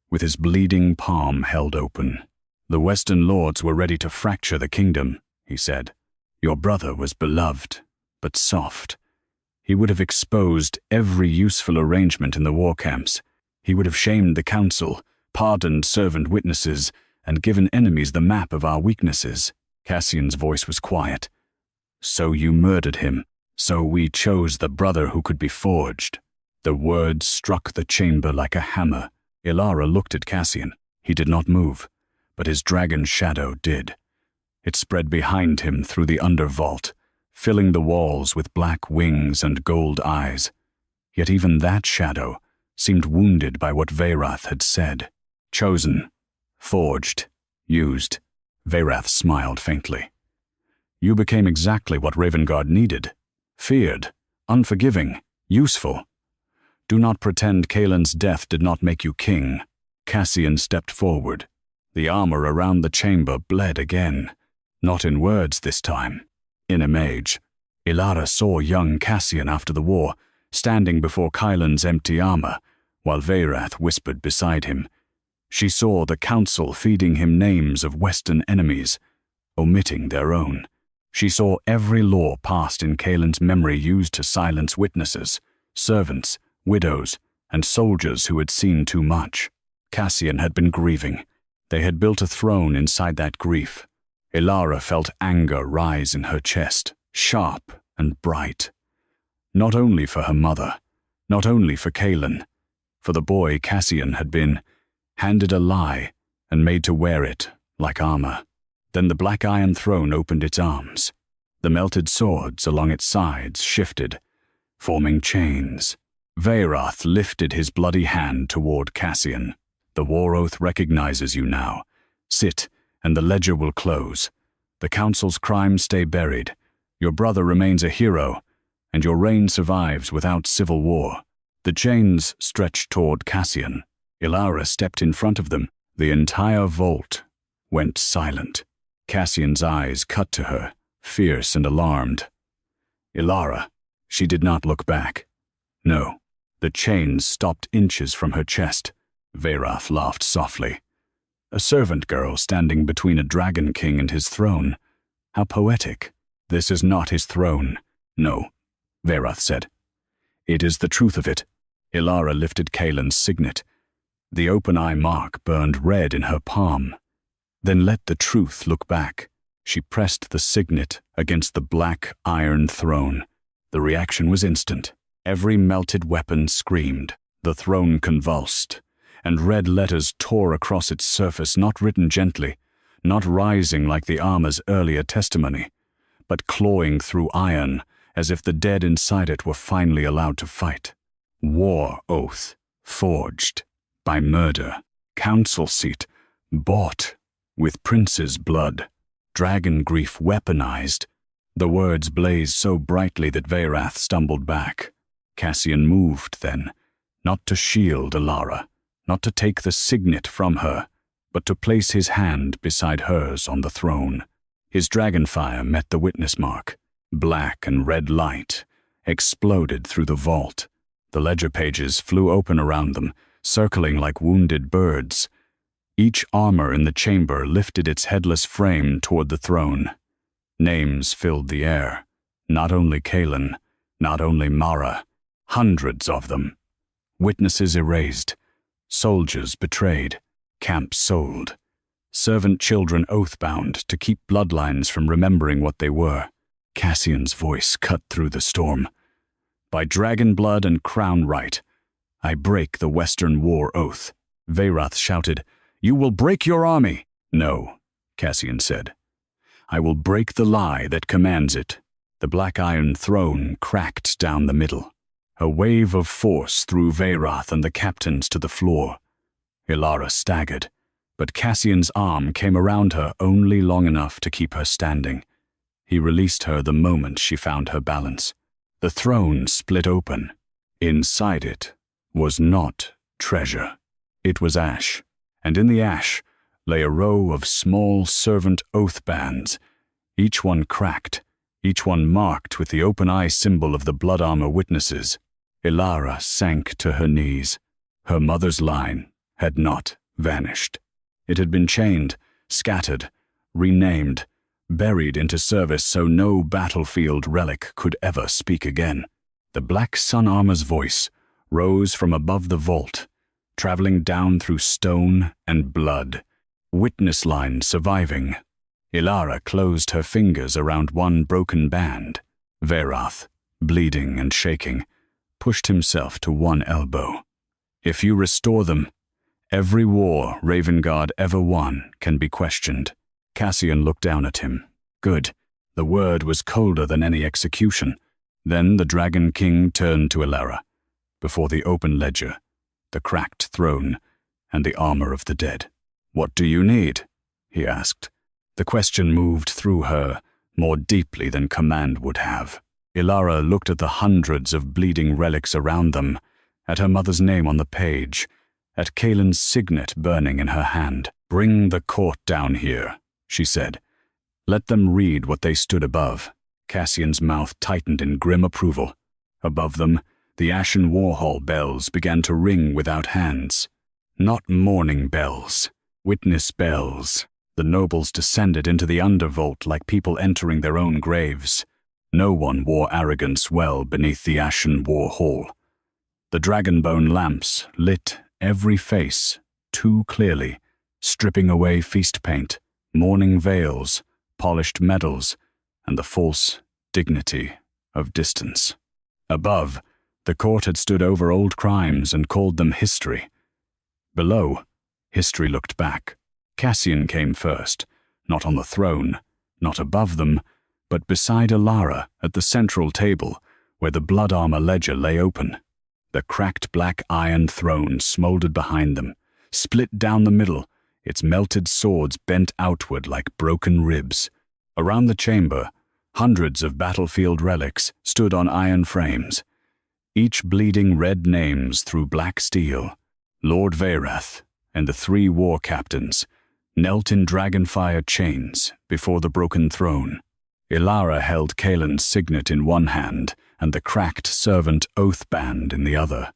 with his bleeding palm held open. The Western lords were ready to fracture the kingdom, he said. Your brother was beloved, but soft. He would have exposed every useful arrangement in the war camps. He would have shamed the council, pardoned servant witnesses, and given enemies the map of our weaknesses. Cassian's voice was quiet. So you murdered him. So we chose the brother who could be forged. The words struck the chamber like a hammer. Elara looked at Cassian. He did not move, but his dragon shadow did. It spread behind him through the undervault, filling the walls with black wings and gold eyes. Yet even that shadow seemed wounded by what Veyrath had said. Chosen, forged, used. Veyrath smiled faintly. You became exactly what Ravengard needed. Feared, unforgiving, useful. Do not pretend Kaelin's death did not make you king. Cassian stepped forward. The armor around the chamber bled again. Not in words this time, in image. Elara saw young Cassian after the war, standing before Kaelin's empty armor, while Veyrath whispered beside him. She saw the council feeding him names of Western enemies, omitting their own. She saw every law passed in Kaelin's memory used to silence witnesses, servants, widows, and soldiers who had seen too much. Cassian had been grieving. They had built a throne inside that grief. Elara felt anger rise in her chest, sharp and bright. Not only for her mother, not only for Kaelin. For the boy Cassian had been handed a lie and made to wear it like armor. Then the black iron throne opened its arms. The melted swords along its sides shifted, forming chains. Veyrath lifted his bloody hand toward Cassian. The war oath recognizes you now. Sit, and the ledger will close. The council's crimes stay buried. Your brother remains a hero, and your reign survives without civil war. The chains stretched toward Cassian. Elara stepped in front of them. The entire vault went silent. Cassian's eyes cut to her, fierce and alarmed. Elara. She did not look back. No. The chains stopped inches from her chest. Veyrath laughed softly. A servant girl standing between a dragon king and his throne. How poetic. This is not his throne. No, Veyrath said. It is the truth of it. Elara lifted Kaelin's signet. The open eye mark burned red in her palm. Then let the truth look back. She pressed the signet against the black iron throne. The reaction was instant. Every melted weapon screamed. The throne convulsed, and red letters tore across its surface, not written gently, not rising like the armor's earlier testimony, but clawing through iron as if the dead inside it were finally allowed to fight. War oath, forged by murder, council seat, bought with prince's blood, dragon grief weaponized. The words blazed so brightly that Veyrath stumbled back. Cassian moved then, not to shield Elara, not to take the signet from her, but to place his hand beside hers on the throne. His dragonfire met the witness mark. Black and red light exploded through the vault. The ledger pages flew open around them, circling like wounded birds. Each armor in the chamber lifted its headless frame toward the throne. Names filled the air. Not only Kaelin, not only Mara, hundreds of them. Witnesses erased, soldiers betrayed, camps sold, servant children oath-bound to keep bloodlines from remembering what they were. Cassian's voice cut through the storm. By dragon blood and crown right, I break the Western war oath. Veyrath shouted, You will break your army. No, Cassian said. I will break the lie that commands it." The black iron throne cracked down the middle. A wave of force threw Veyrath and the captains to the floor. Elara staggered, but Cassian's arm came around her only long enough to keep her standing. He released her the moment she found her balance. The throne split open. Inside it was not treasure. It was ash, and in the ash lay a row of small servant oath bands, each one cracked, each one marked with the open eye symbol of the blood armor witnesses. Elara sank to her knees. Her mother's line had not vanished. It had been chained, scattered, renamed, buried into service so no battlefield relic could ever speak again. The black sun armor's voice rose from above the vault, traveling down through stone and blood. Witness line surviving. Elara closed her fingers around one broken band. Veyrath, bleeding and shaking, pushed himself to one elbow. "If you restore them, every war Ravengard ever won can be questioned." Cassian looked down at him. Good. The word was colder than any execution. Then the Dragon King turned to Elara, before the open ledger, the cracked throne, and the armor of the dead. "What do you need?" he asked. The question moved through her more deeply than command would have. Elara looked at the hundreds of bleeding relics around them, at her mother's name on the page, at Kaelin's signet burning in her hand. "Bring the court down here," she said. "Let them read what they stood above." Cassian's mouth tightened in grim approval. Above them, the ashen war hall bells began to ring without hands. Not mourning bells, witness bells. The nobles descended into the undervault like people entering their own graves. No one wore arrogance well beneath the ashen war hall. The dragonbone lamps lit every face too clearly, stripping away feast paint, mourning veils, polished medals, and the false dignity of distance. Above, the court had stood over old crimes and called them history. Below, history looked back. Cassian came first, not on the throne, not above them, but beside Elara at the central table where the blood armor ledger lay open. The cracked black iron throne smoldered behind them, split down the middle, its melted swords bent outward like broken ribs. Around the chamber, hundreds of battlefield relics stood on iron frames, each bleeding red names through black steel. Lord Veyrath and the 3 war captains knelt in dragonfire chains before the broken throne. Elara held Kaelin's signet in one hand and the cracked servant oath band in the other.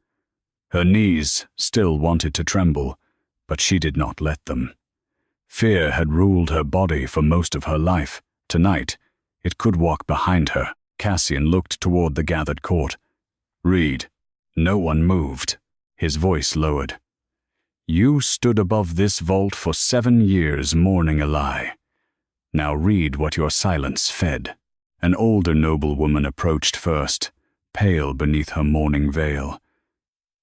Her knees still wanted to tremble, but she did not let them. Fear had ruled her body for most of her life. Tonight, it could walk behind her. Cassian looked toward the gathered court. "Read." No one moved. His voice lowered. "You stood above this vault for 7 years mourning a lie. Now read what your silence fed." An older noblewoman approached first, pale beneath her mourning veil.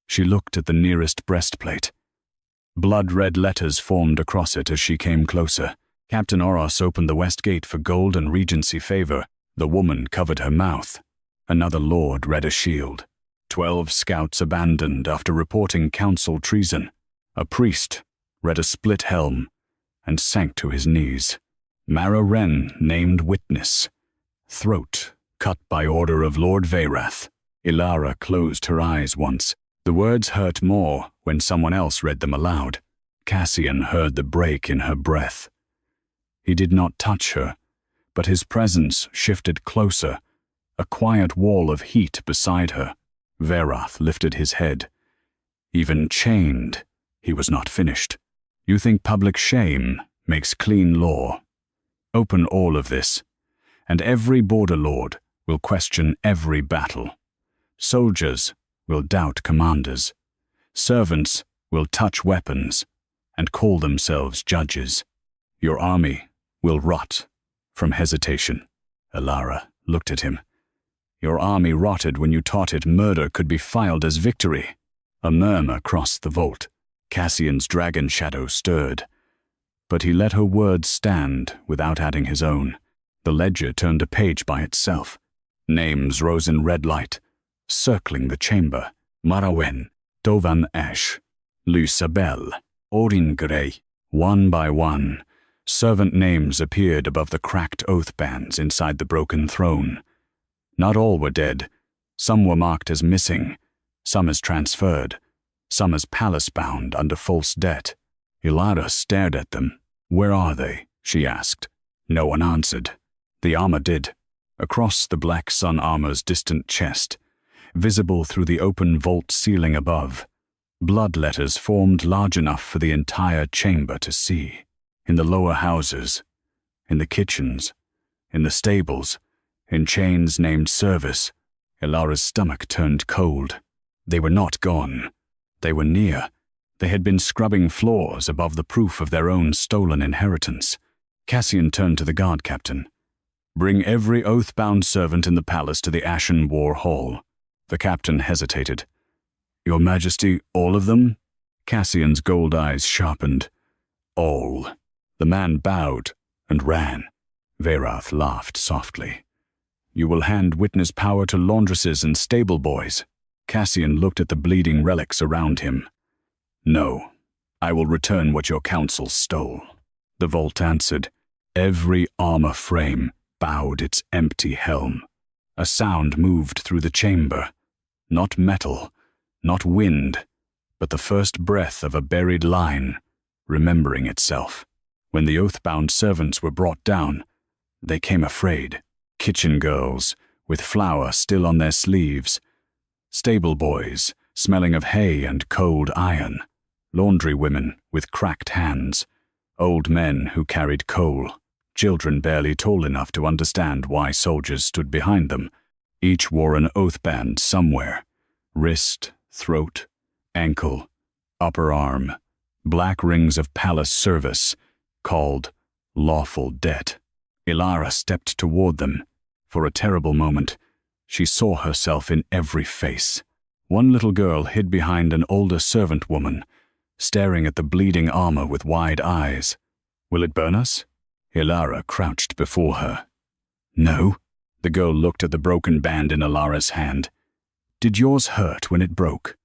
She looked at the nearest breastplate. Blood-red letters formed across it as she came closer. Captain Oros opened the west gate for gold and regency favor. The woman covered her mouth. Another lord read a shield. 12 scouts abandoned after reporting council treason. A priest read a split helm and sank to his knees. Elara Wren named witness. Throat cut by order of Lord Veyrath. Elara closed her eyes once. The words hurt more when someone else read them aloud. Cassian heard the break in her breath. He did not touch her, but his presence shifted closer, a quiet wall of heat beside her. Veyrath lifted his head. Even chained, he was not finished. "You think public shame makes clean law? Open all of this, and every border lord will question every battle. Soldiers will doubt commanders. Servants will touch weapons and call themselves judges. Your army will rot from hesitation." Elara looked at him. "Your army rotted when you taught it murder could be filed as victory." A murmur crossed the vault. Cassian's dragon shadow stirred. but he let her words stand without adding his own. The ledger turned a page by itself. Names rose in red light, circling the chamber. Elara Wren, Dovan Ash, Lucabel, Orin Grey. One by one, servant names appeared above the cracked oath bands inside the broken throne. Not all were dead. Some were marked as missing, some as transferred, some as palace-bound under false debt. Elara stared at them. "Where are they?" she asked. No one answered. The armor did. Across the black sun armor's distant chest, visible through the open vault ceiling above, blood letters formed large enough for the entire chamber to see. In the lower houses, in the kitchens, in the stables, in chains named service, Elara's stomach turned cold. They were not gone. They were near. They had been scrubbing floors above the proof of their own stolen inheritance. Cassian turned to the guard captain. "Bring every oath-bound servant in the palace to the Ashen War Hall." The captain hesitated. "Your Majesty, all of them?" Cassian's gold eyes sharpened. "All." The man bowed and ran. Veyrath laughed softly. "You will hand witness power to laundresses and stable boys." Cassian looked at the bleeding relics around him. "No, I will return what your council stole." The vault answered. Every armor frame bowed its empty helm. A sound moved through the chamber. Not metal, not wind, but the first breath of a buried line, remembering itself. When the oath-bound servants were brought down, they came afraid. Kitchen girls, with flour still on their sleeves. Stable boys, smelling of hay and cold iron. Laundry women with cracked hands. Old men who carried coal. Children barely tall enough to understand why soldiers stood behind them. Each wore an oath band somewhere. Wrist, throat, ankle, upper arm. Black rings of palace service, called lawful debt. Elara stepped toward them. For a terrible moment, she saw herself in every face. One little girl hid behind an older servant woman, staring at the bleeding armor with wide eyes. "Will it burn us?" Elara crouched before her. "No." The girl looked at the broken band in Elara's hand. "Did yours hurt when it broke?"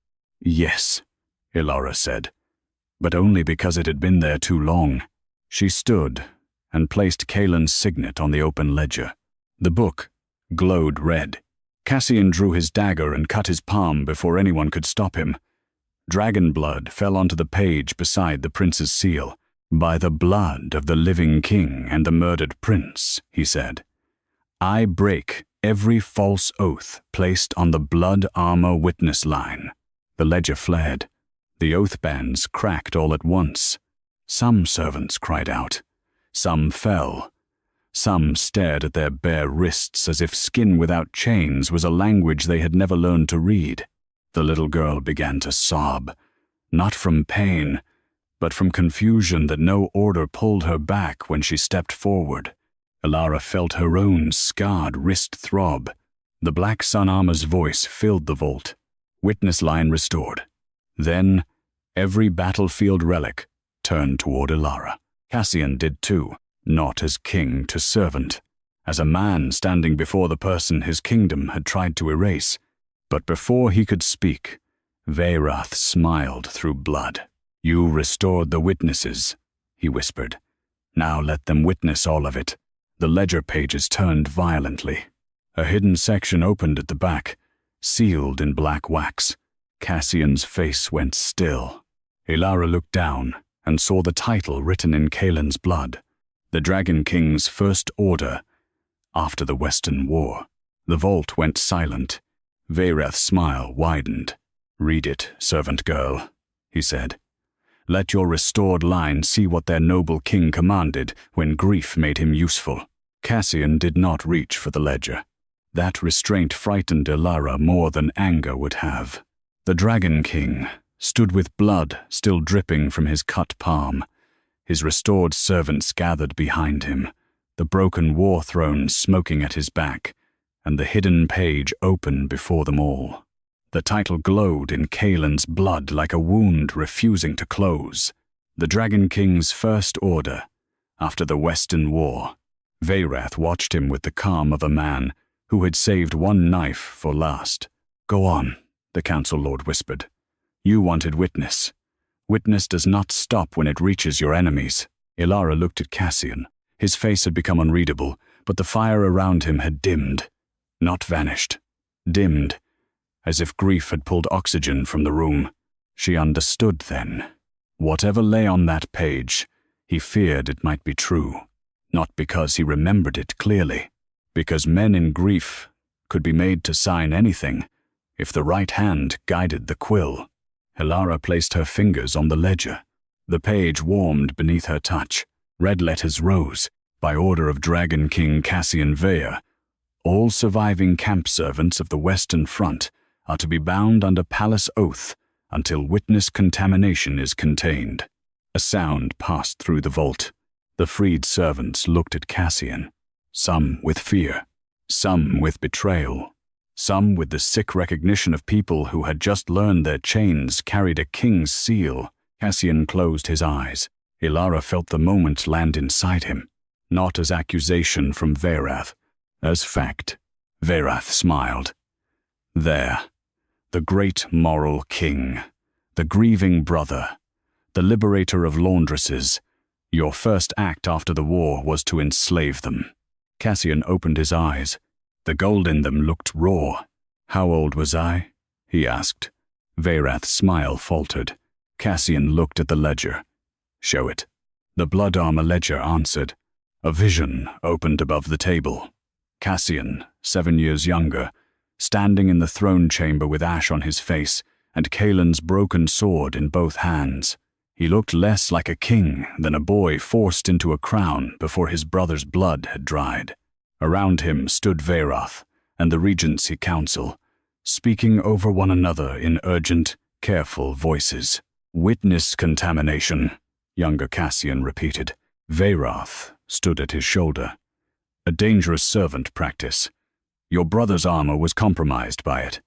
"Yes," Elara said, "but only because it had been there too long." She stood and placed Kaelin's signet on the open ledger. The book glowed red. Cassian drew his dagger and cut his palm before anyone could stop him. Dragon blood fell onto the page beside the prince's seal. "By the blood of the living king and the murdered prince," he said, "I break every false oath placed on the blood armor witness line." The ledger flared. The oath bands cracked all at once. Some servants cried out. Some fell. Some stared at their bare wrists as if skin without chains was a language they had never learned to read. The little girl began to sob, not from pain, but from confusion that no order pulled her back when she stepped forward. Elara felt her own scarred wrist throb. The black sun armor's voice filled the vault. Witness line restored. Then, every battlefield relic turned toward Elara. Cassian did too, not as king to servant, as a man standing before the person his kingdom had tried to erase. But before he could speak, Veyrath smiled through blood. "You restored the witnesses," he whispered. "Now let them witness all of it." The ledger pages turned violently. A hidden section opened at the back, sealed in black wax. Cassian's face went still. Elara looked down and saw the title written in Kaelin's blood. The Dragon King's First Order, after the Western War. The vault went silent. Veyrath's smile widened. "Read it, servant girl," he said. "Let your restored line see what their noble king commanded when grief made him useful." Cassian did not reach for the ledger. That restraint frightened Elara more than anger would have. The Dragon King stood with blood still dripping from his cut palm. His restored servants gathered behind him, the broken war throne smoking at his back, and the hidden page open before them all. The title glowed in Kaelin's blood like a wound refusing to close. The Dragon King's first order, after the Western War. Veyrath watched him with the calm of a man who had saved one knife for last. "Go on," the Council Lord whispered. "You wanted witness. Witness does not stop when it reaches your enemies." Elara looked at Cassian. His face had become unreadable, but the fire around him had dimmed. Not vanished. Dimmed, as if grief had pulled oxygen from the room. She understood then. Whatever lay on that page, he feared it might be true. Not because he remembered it clearly, because men in grief could be made to sign anything if the right hand guided the quill. Elara placed her fingers on the ledger. The page warmed beneath her touch. Red letters rose, by order of Dragon King Cassian Veer. All surviving camp servants of the Western Front are to be bound under palace oath until witness contamination is contained. A sound passed through the vault. The freed servants looked at Cassian, some with fear, some with betrayal, some with the sick recognition of people who had just learned their chains carried a king's seal. Cassian closed his eyes. Elara felt the moment land inside him, not as accusation from Veyrath, as fact. Veyrath smiled. There, the great moral king, the grieving brother, the liberator of laundresses. Your first act after the war was to enslave them. Cassian opened his eyes. The gold in them looked raw. "How old was I?" he asked. Veyrath's smile faltered. Cassian looked at the ledger. "Show it." The blood armor ledger answered. A vision opened above the table. Cassian, 7 years younger, standing in the throne chamber with ash on his face and Kaelin's broken sword in both hands. He looked less like a king than a boy forced into a crown before his brother's blood had dried. Around him stood Veyrath and the Regency Council, speaking over one another in urgent, careful voices. "Witness contamination," younger Cassian repeated. Veyrath stood at his shoulder. "A dangerous servant practice. Your brother's armor was compromised by it.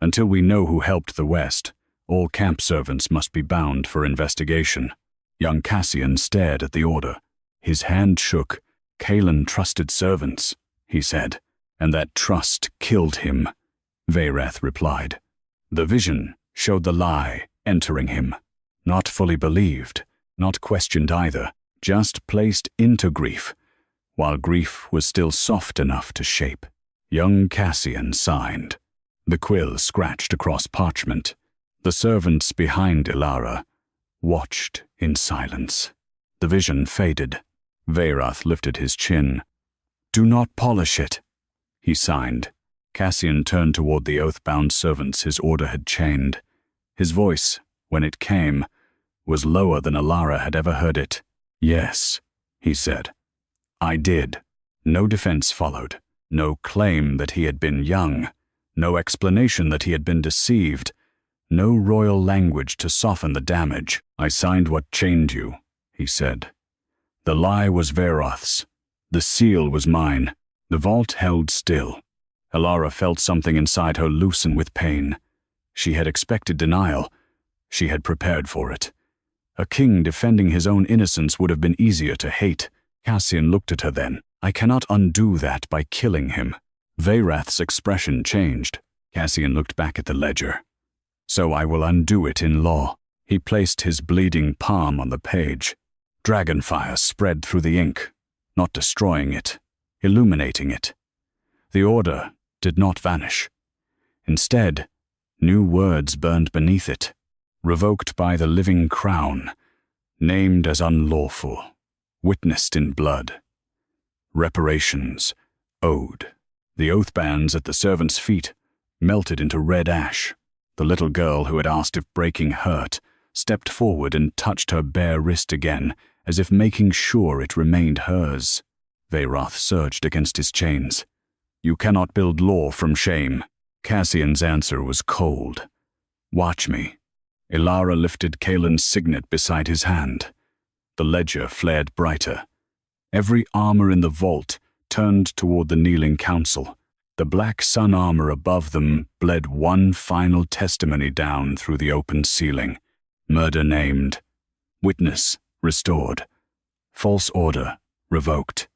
Until we know who helped the West, all camp servants must be bound for investigation." Young Cassian stared at the order. His hand shook. "Kaelin trusted servants," he said, "and that trust killed him." Veyrath replied. The vision showed the lie entering him. Not fully believed, not questioned either, just placed into grief, while grief was still soft enough to shape. Young Cassian signed. The quill scratched across parchment. The servants behind Elara watched in silence. The vision faded. Veyrath lifted his chin. "Do not polish it," he signed. Cassian turned toward the oath-bound servants his order had chained. His voice, when it came, was lower than Elara had ever heard it. "Yes," he said. "I did." No defense followed. No claim that he had been young. No explanation that he had been deceived. No royal language to soften the damage. "I signed what chained you," he said. "The lie was Veyrath's. The seal was mine." The vault held still. Elara felt something inside her loosen with pain. She had expected denial. She had prepared for it. A king defending his own innocence would have been easier to hate. Cassian looked at her then. "I cannot undo that by killing him." Veyrath's expression changed. Cassian looked back at the ledger. "So I will undo it in law." He placed his bleeding palm on the page. Dragonfire spread through the ink, not destroying it, illuminating it. The order did not vanish. Instead, new words burned beneath it, revoked by the living crown, named as unlawful, witnessed in blood. Reparations, owed. The oath bands at the servants' feet melted into red ash. The little girl who had asked if breaking hurt stepped forward and touched her bare wrist again, as if making sure it remained hers. Veyrath surged against his chains. "You cannot build law from shame." Cassian's answer was cold. "Watch me." Elara lifted Kaelin's signet beside his hand. The ledger flared brighter. Every armor in the vault turned toward the kneeling council. The black sun armor above them bled one final testimony down through the open ceiling. Murder named. Witness restored. False order revoked.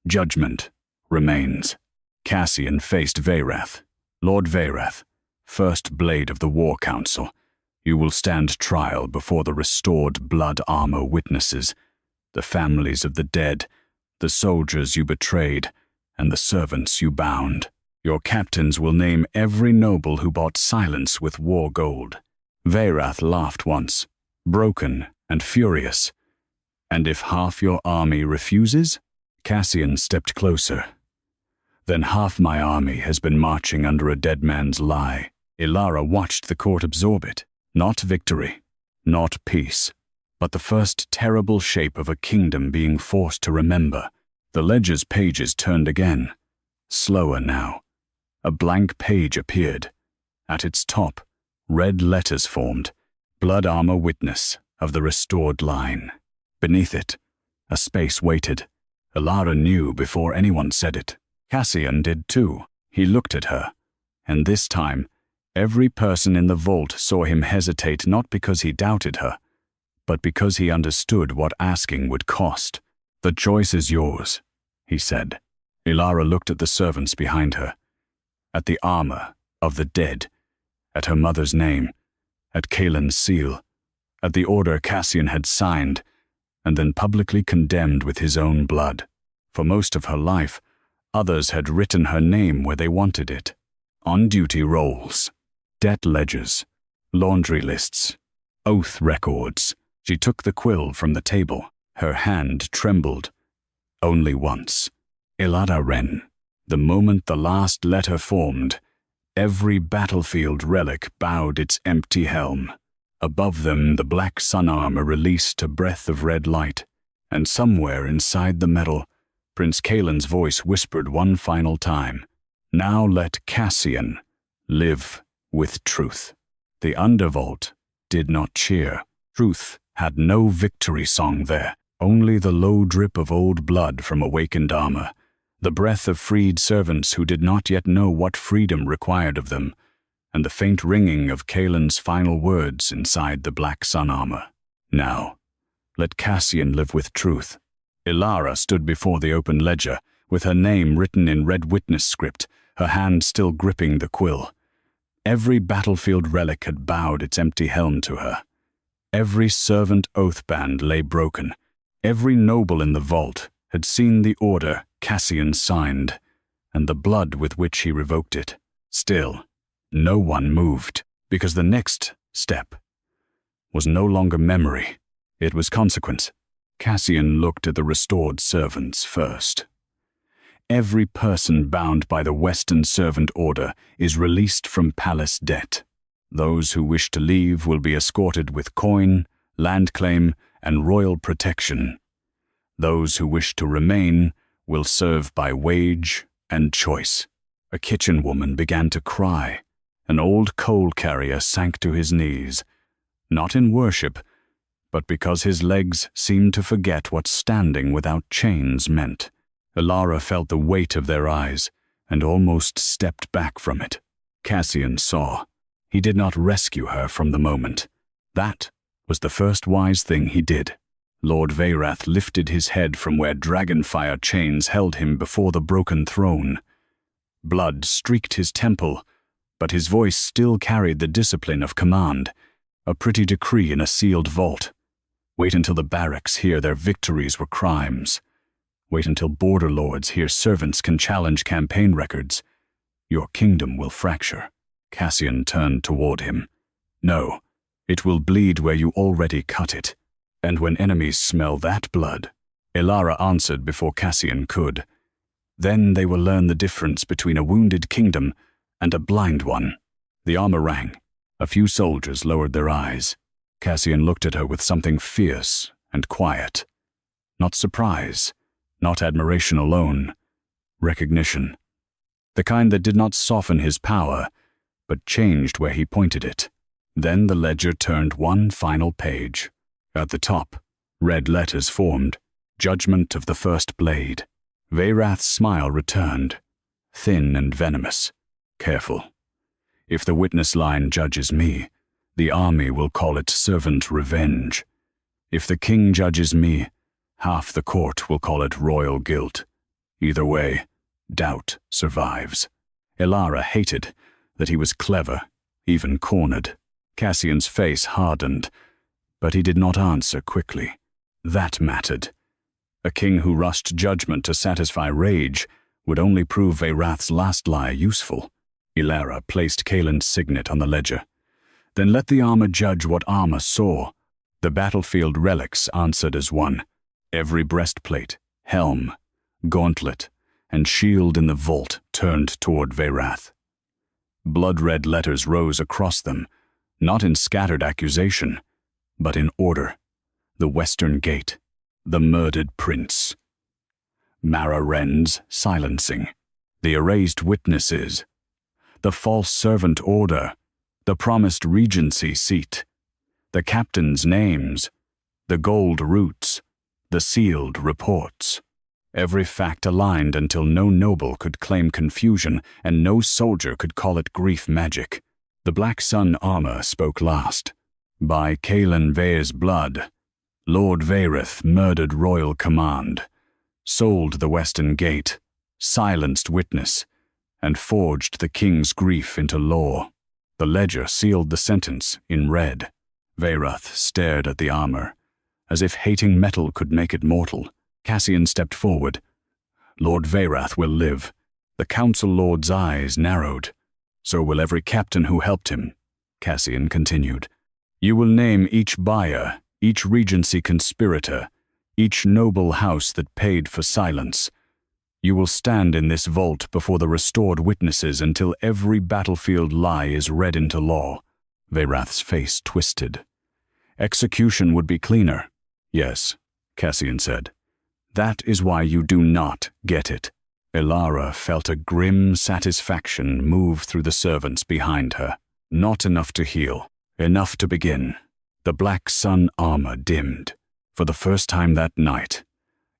Judgment remains. Cassian faced Veyrath. Lord Veyrath, first blade of the War Council, you will stand trial before the restored blood armor witnesses, the families of the dead, the soldiers you betrayed, and the servants you bound. Your captains will name every noble who bought silence with war gold. Veyrath laughed once, broken and furious. And if half your army refuses? Cassian stepped closer. Then half my army has been marching under a dead man's lie. Elara watched the court absorb it. Not victory, not peace, but the first terrible shape of a kingdom being forced to remember. The ledger's pages turned again. Slower now. A blank page appeared. At its top, red letters formed. Blood armor witness of the restored line. Beneath it, a space waited. Elara knew before anyone said it. Cassian did too. He looked at her, and this time, every person in the vault saw him hesitate not because he doubted her, but because he understood what asking would cost. The choice is yours, he said. Elara looked at the servants behind her, at the armor of the dead, at her mother's name, at Kaelin's seal, at the order Cassian had signed, and then publicly condemned with his own blood. For most of her life, others had written her name where they wanted it. On-duty rolls, debt ledgers, laundry lists, oath records. She took the quill from the table. Her hand trembled. Only once. Elara Wren. The moment the last letter formed, every battlefield relic bowed its empty helm. Above them, the black sun armor released a breath of red light, and somewhere inside the metal, Prince Kaelin's voice whispered one final time, "Now let Cassian live with truth." The undervault did not cheer. Truth had no victory song there, only the low drip of old blood from awakened armor, the breath of freed servants who did not yet know what freedom required of them, and the faint ringing of Kaelin's final words inside the black sun armor. Now, let Cassian live with truth. Elara stood before the open ledger, with her name written in red witness script, her hand still gripping the quill. Every battlefield relic had bowed its empty helm to her. Every servant oath band lay broken. Every noble in the vault had seen the order Cassian signed, and the blood with which he revoked it. Still, no one moved, because the next step was no longer memory. It was consequence. Cassian looked at the restored servants first. Every person bound by the Western servant order is released from palace debt. Those who wish to leave will be escorted with coin, land claim, and royal protection. Those who wish to remain will serve by wage and choice. A kitchen woman began to cry. An old coal carrier sank to his knees, not in worship, but because his legs seemed to forget what standing without chains meant. Elara felt the weight of their eyes and almost stepped back from it. Cassian saw. He did not rescue her from the moment. That was the first wise thing he did. Lord Veyrath lifted his head from where dragonfire chains held him before the broken throne. Blood streaked his temple, but his voice still carried the discipline of command, a pretty decree in a sealed vault. Wait until the barracks hear their victories were crimes. Wait until border lords hear servants can challenge campaign records. Your kingdom will fracture. Cassian turned toward him. No, it will bleed where you already cut it. And when enemies smell that blood, Elara answered before Cassian could. Then they will learn the difference between a wounded kingdom and a blind one. The armor rang. A few soldiers lowered their eyes. Cassian looked at her with something fierce and quiet. Not surprise, not admiration alone. Recognition. The kind that did not soften his power, but changed where he pointed it. Then the ledger turned one final page. At the top, red letters formed, Judgment of the First Blade. Veyrath's smile returned, thin and venomous. Careful. If the witness line judges me, the army will call it servant revenge. If the king judges me, half the court will call it royal guilt. Either way, doubt survives. Elara hated that he was clever, even cornered. Cassian's face hardened, but he did not answer quickly. That mattered. A king who rushed judgment to satisfy rage would only prove Veyrath's last lie useful. Elara placed Kaelin's signet on the ledger. Then let the armor judge what armor saw. The battlefield relics answered as one. Every breastplate, helm, gauntlet, and shield in the vault turned toward Veyrath. Blood-red letters rose across them, not in scattered accusation, but in order. The Western Gate, the murdered prince. Elara Wren's silencing, the erased witnesses, the false servant order, the promised regency seat, the captains' names, the gold roots, the sealed reports. Every fact aligned until no noble could claim confusion and no soldier could call it grief magic. The Black Sun armor spoke last. By Kaelin Veyr's blood, Lord Veyrath murdered royal command, sold the Western Gate, silenced witness, and forged the king's grief into law. The ledger sealed the sentence in red. Veyrath stared at the armor, as if hating metal could make it mortal. Cassian stepped forward. Lord Veyrath will live. The council lord's eyes narrowed. So will every captain who helped him, Cassian continued. You will name each buyer, each regency conspirator, each noble house that paid for silence. You will stand in this vault before the restored witnesses until every battlefield lie is read into law. Veyrath's face twisted. Execution would be cleaner. Yes, Cassian said. That is why you do not get it. Elara felt a grim satisfaction move through the servants behind her. Not enough to heal, enough to begin. The Black Sun armor dimmed. For the first time that night,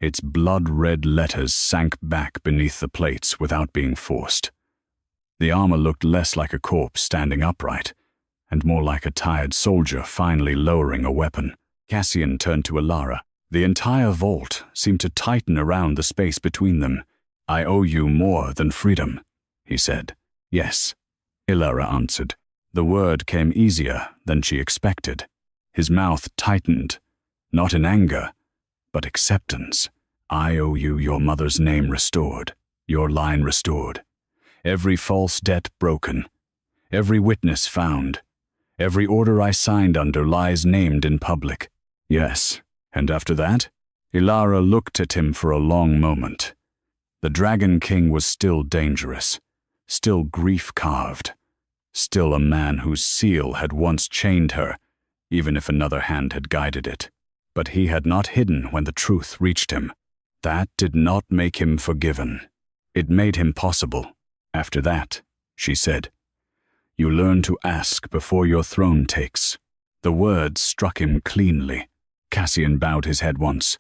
its blood-red letters sank back beneath the plates without being forced. The armor looked less like a corpse standing upright, and more like a tired soldier finally lowering a weapon. Cassian turned to Elara. The entire vault seemed to tighten around the space between them. I owe you more than freedom, he said. Yes, Elara answered. The word came easier than she expected. His mouth tightened, not in anger, but acceptance. I owe you your mother's name restored, your line restored, every false debt broken, every witness found, every order I signed under lies named in public. Yes, and after that? Elara looked at him for a long moment. The Dragon King was still dangerous, still grief-carved, still a man whose seal had once chained her, even if another hand had guided it. But he had not hidden when the truth reached him. That did not make him forgiven. It made him possible. After that, she said, you learn to ask before your throne takes. The words struck him cleanly. Cassian bowed his head once.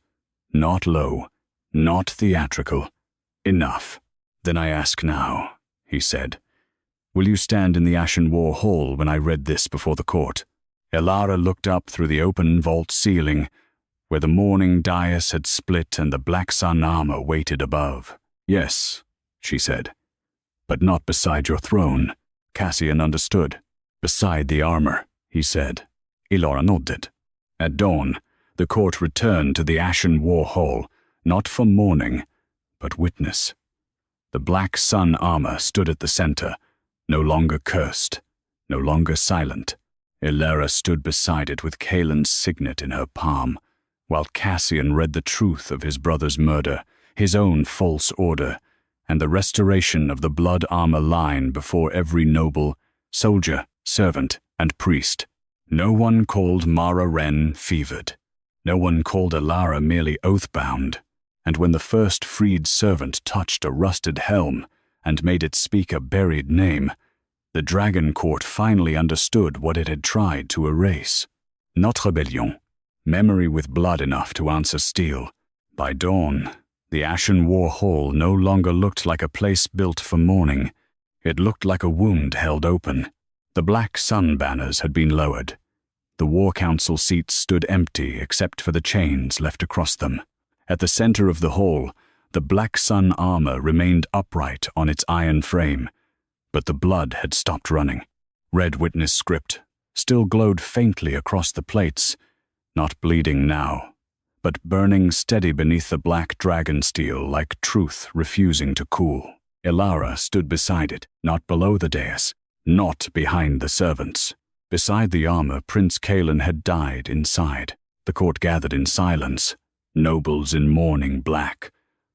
Not low, not theatrical. Enough. Then I ask now, he said. Will you stand in the Ashen War Hall when I read this before the court? Elara looked up through the open vault ceiling, where the mourning dais had split and the Black Sun armor waited above. Yes, she said. But not beside your throne. Cassian understood. Beside the armor, he said. Elara nodded. At dawn, the court returned to the Ashen War Hall, not for mourning, but witness. The Black Sun armor stood at the center, no longer cursed, no longer silent. Elara stood beside it with Kaelin's signet in her palm, while Cassian read the truth of his brother's murder, his own false order, and the restoration of the blood armor line before every noble, soldier, servant, and priest. No one called Elara Wren fevered. No one called Elara merely oath-bound. And when the first freed servant touched a rusted helm and made it speak a buried name, the Dragon Court finally understood what it had tried to erase. Not rebellion, memory with blood enough to answer steel. By dawn, the Ashen War Hall no longer looked like a place built for mourning. It looked like a wound held open. The Black Sun banners had been lowered. The war council seats stood empty except for the chains left across them. At the center of the hall, the Black Sun armor remained upright on its iron frame, but the blood had stopped running. Red witness script still glowed faintly across the plates, not bleeding now, but burning steady beneath the black dragon steel like truth refusing to cool. Elara stood beside it, not below the dais, not behind the servants. Beside the armor, Prince Kaelin had died inside. The court gathered in silence, nobles in mourning black,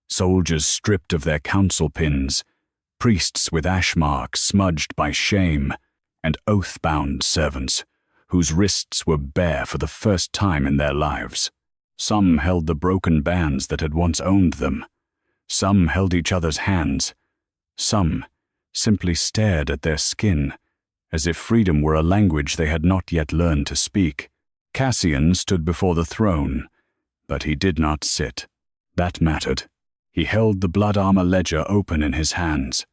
soldiers stripped of their council pins, priests with ash marks smudged by shame, and oath-bound servants whose wrists were bare for the first time in their lives. Some held the broken bands that had once owned them. Some held each other's hands. Some simply stared at their skin, as if freedom were a language they had not yet learned to speak. Cassian stood before the throne, but he did not sit. That mattered. He held the blood armor ledger open in his hands,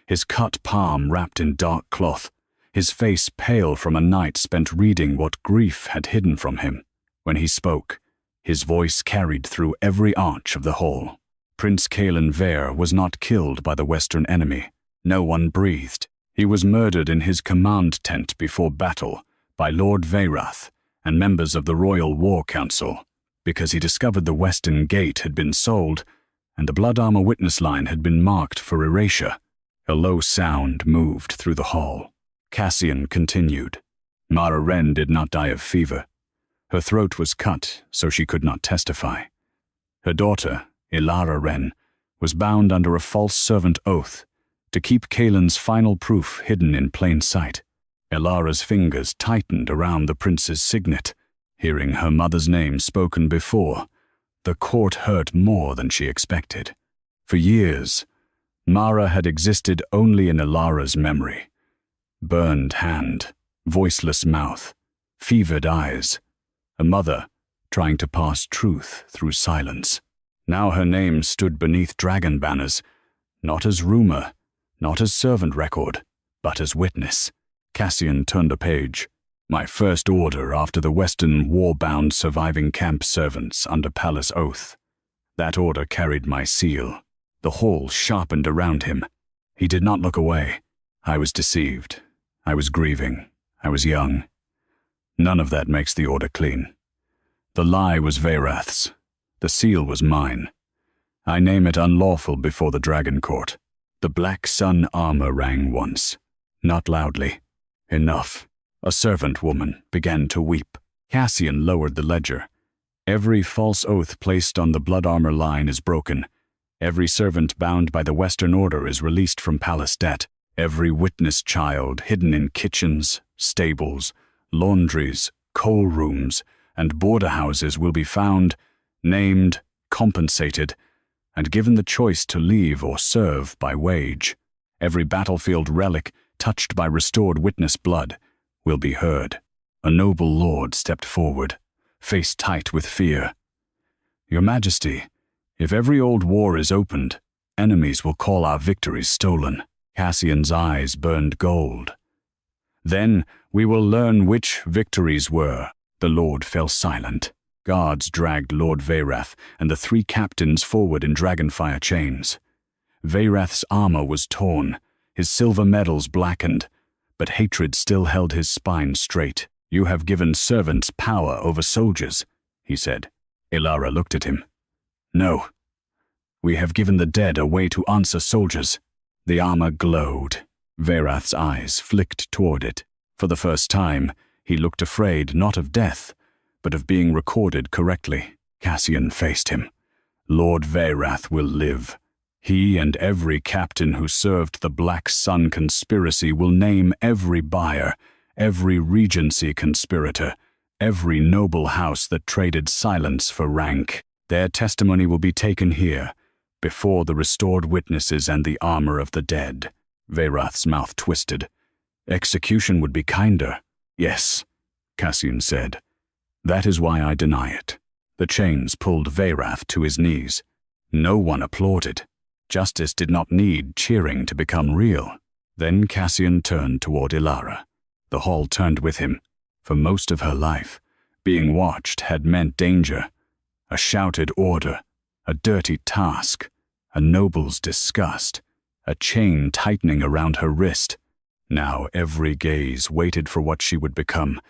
his cut palm wrapped in dark cloth, his face pale from a night spent reading what grief had hidden from him. When he spoke, his voice carried through every arch of the hall. Prince Kaelin Vare was not killed by the Western enemy. No one breathed. He was murdered in his command tent before battle by Lord Veyrath and members of the Royal War Council, because he discovered the Western Gate had been sold and the blood armor witness line had been marked for erasure. A low sound moved through the hall. Cassian continued. Elara Wren did not die of fever. Her throat was cut, so she could not testify. Her daughter, Elara Wren, was bound under a false servant oath to keep Kaelin's final proof hidden in plain sight. Elara's fingers tightened around the prince's signet. Hearing her mother's name spoken before, the court hurt more than she expected. For years, Mara had existed only in Elara's memory. Burned hand, voiceless mouth, fevered eyes. A mother trying to pass truth through silence. Now her name stood beneath dragon banners, not as rumor, not as servant record, but as witness. Cassian turned a page. My first order after the Western war-bound surviving camp servants under palace oath. That order carried my seal. The hall sharpened around him. He did not look away. I was deceived. I was grieving. I was young. None of that makes the order clean. The lie was Veyrath's. The seal was mine. I name it unlawful before the Dragon Court. The Black Sun armor rang once. Not loudly. Enough. A servant woman began to weep. Cassian lowered the ledger. Every false oath placed on the blood armor line is broken. Every servant bound by the Western Order is released from palace debt. Every witness child hidden in kitchens, stables, laundries, coal rooms, and border houses will be found, named, compensated, and given the choice to leave or serve by wage. Every battlefield relic touched by restored witness blood will be heard. A noble lord stepped forward, face tight with fear. Your Majesty, if every old war is opened, enemies will call our victories stolen. Cassian's eyes burned gold. Then we will learn which victories were. The lord fell silent. Guards dragged Lord Veyrath and the three captains forward in dragonfire chains. Veyrath's armor was torn, his silver medals blackened, but hatred still held his spine straight. You have given servants power over soldiers, he said. Elara looked at him. No. We have given the dead a way to answer soldiers. The armor glowed. Veyrath's eyes flicked toward it. For the first time, he looked afraid not of death, but of being recorded correctly. Cassian faced him. Lord Veyrath will live. He and every captain who served the Black Sun conspiracy will name every buyer, every regency conspirator, every noble house that traded silence for rank. Their testimony will be taken here, before the restored witnesses and the armor of the dead. Veyrath's mouth twisted. Execution would be kinder. Yes, Cassian said. That is why I deny it. The chains pulled Veyrath to his knees. No one applauded. Justice did not need cheering to become real. Then Cassian turned toward Elara. The hall turned with him. For most of her life, being watched had meant danger, a shouted order, a dirty task, a noble's disgust, a chain tightening around her wrist. Now every gaze waited for what she would become,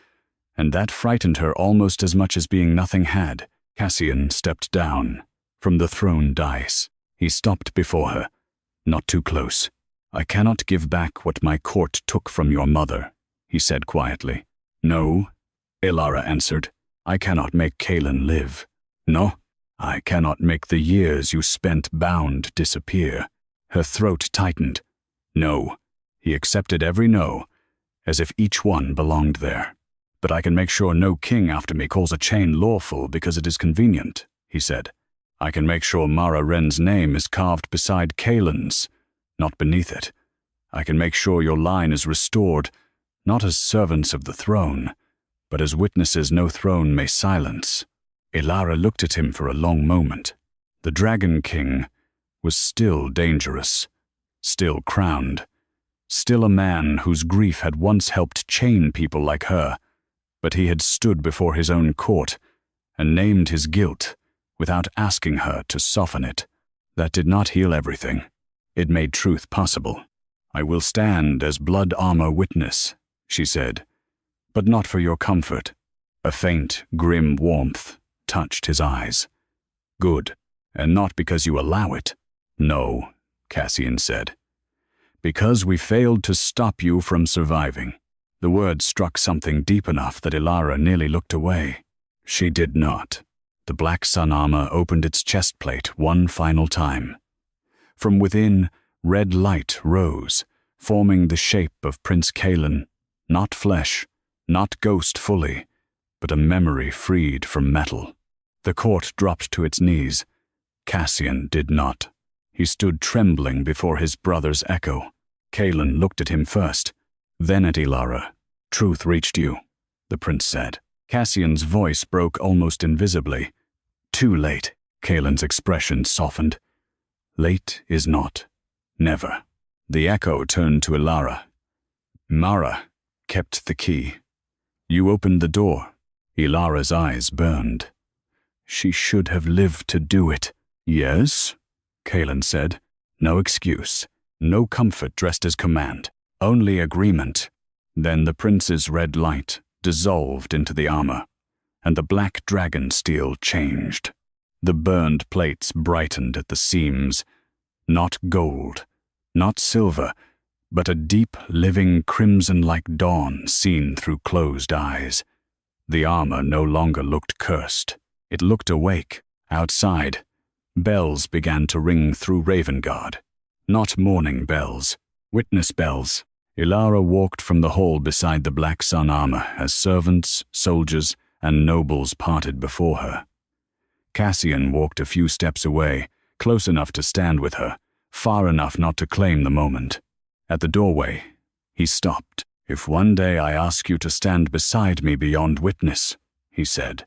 and that frightened her almost as much as being nothing had. Cassian stepped down from the throne dais. He stopped before her. Not too close. I cannot give back what my court took from your mother, he said quietly. No, Elara answered. I cannot make Kaelin live. No, I cannot make the years you spent bound disappear. Her throat tightened. No. He accepted every no, as if each one belonged there. But I can make sure no king after me calls a chain lawful because it is convenient, he said. I can make sure Elara Wren's name is carved beside Kaelin's, not beneath it. I can make sure your line is restored, not as servants of the throne, but as witnesses no throne may silence. Elara looked at him for a long moment. The Dragon King was still dangerous, still crowned, still a man whose grief had once helped chain people like her, but he had stood before his own court and named his guilt without asking her to soften it. That did not heal everything. It made truth possible. I will stand as blood armor witness, she said, but not for your comfort. A faint, grim warmth touched his eyes. Good, and not because you allow it. No, Cassian said. Because we failed to stop you from surviving. The word struck something deep enough that Elara nearly looked away. She did not. The black sun armor opened its chest plate one final time. From within, red light rose, forming the shape of Prince Kaelin, not flesh, not ghost fully, but a memory freed from metal. The court dropped to its knees. Cassian did not. He stood trembling before his brother's echo. Kaelin looked at him first, then at Elara. Truth reached you, the prince said. Cassian's voice broke almost invisibly. Too late. Kaelin's expression softened. Late is not. Never. The echo turned to Elara. Mara kept the key. You opened the door. Elara's eyes burned. She should have lived to do it. Yes, Kaelin said. No excuse. No comfort dressed as command. Only agreement. Then the prince's red light dissolved into the armor, and the black dragon steel changed. The burned plates brightened at the seams. Not gold, not silver, but a deep, living crimson like dawn seen through closed eyes. The armor no longer looked cursed. It looked awake. Outside, bells began to ring through Ravengard. Not mourning bells, witness bells. Elara walked from the hall beside the black sun armor as servants, soldiers, and nobles parted before her. Cassian walked a few steps away, close enough to stand with her, far enough not to claim the moment. At the doorway, he stopped. If one day I ask you to stand beside me beyond witness, he said,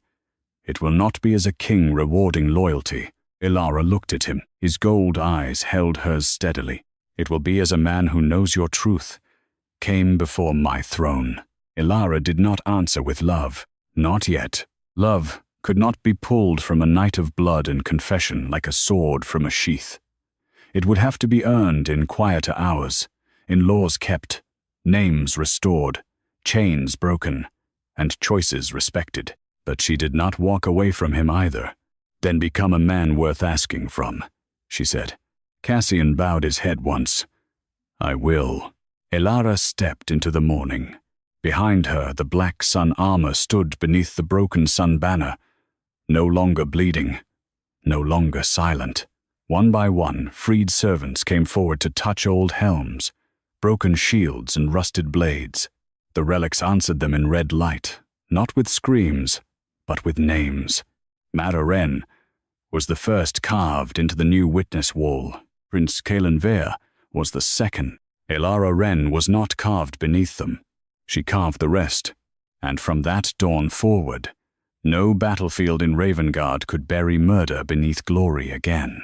it will not be as a king rewarding loyalty. Elara looked at him. His gold eyes held hers steadily. It will be as a man who knows your truth, came before my throne. Elara did not answer with love. Not yet. Love could not be pulled from a night of blood and confession like a sword from a sheath. It would have to be earned in quieter hours, in laws kept, names restored, chains broken, and choices respected. But she did not walk away from him either. Then become a man worth asking from, she said. Cassian bowed his head once. I will. Elara stepped into the morning. Behind her, the black sun armor stood beneath the broken sun banner, no longer bleeding, no longer silent. One by one, freed servants came forward to touch old helms, broken shields and rusted blades. The relics answered them in red light, not with screams, but with names. Elara Wren was the first carved into the new witness wall. Prince Kaelin was the second. Elara Wren was not carved beneath them. She carved the rest, and from that dawn forward, no battlefield in Ravengard could bury murder beneath glory again.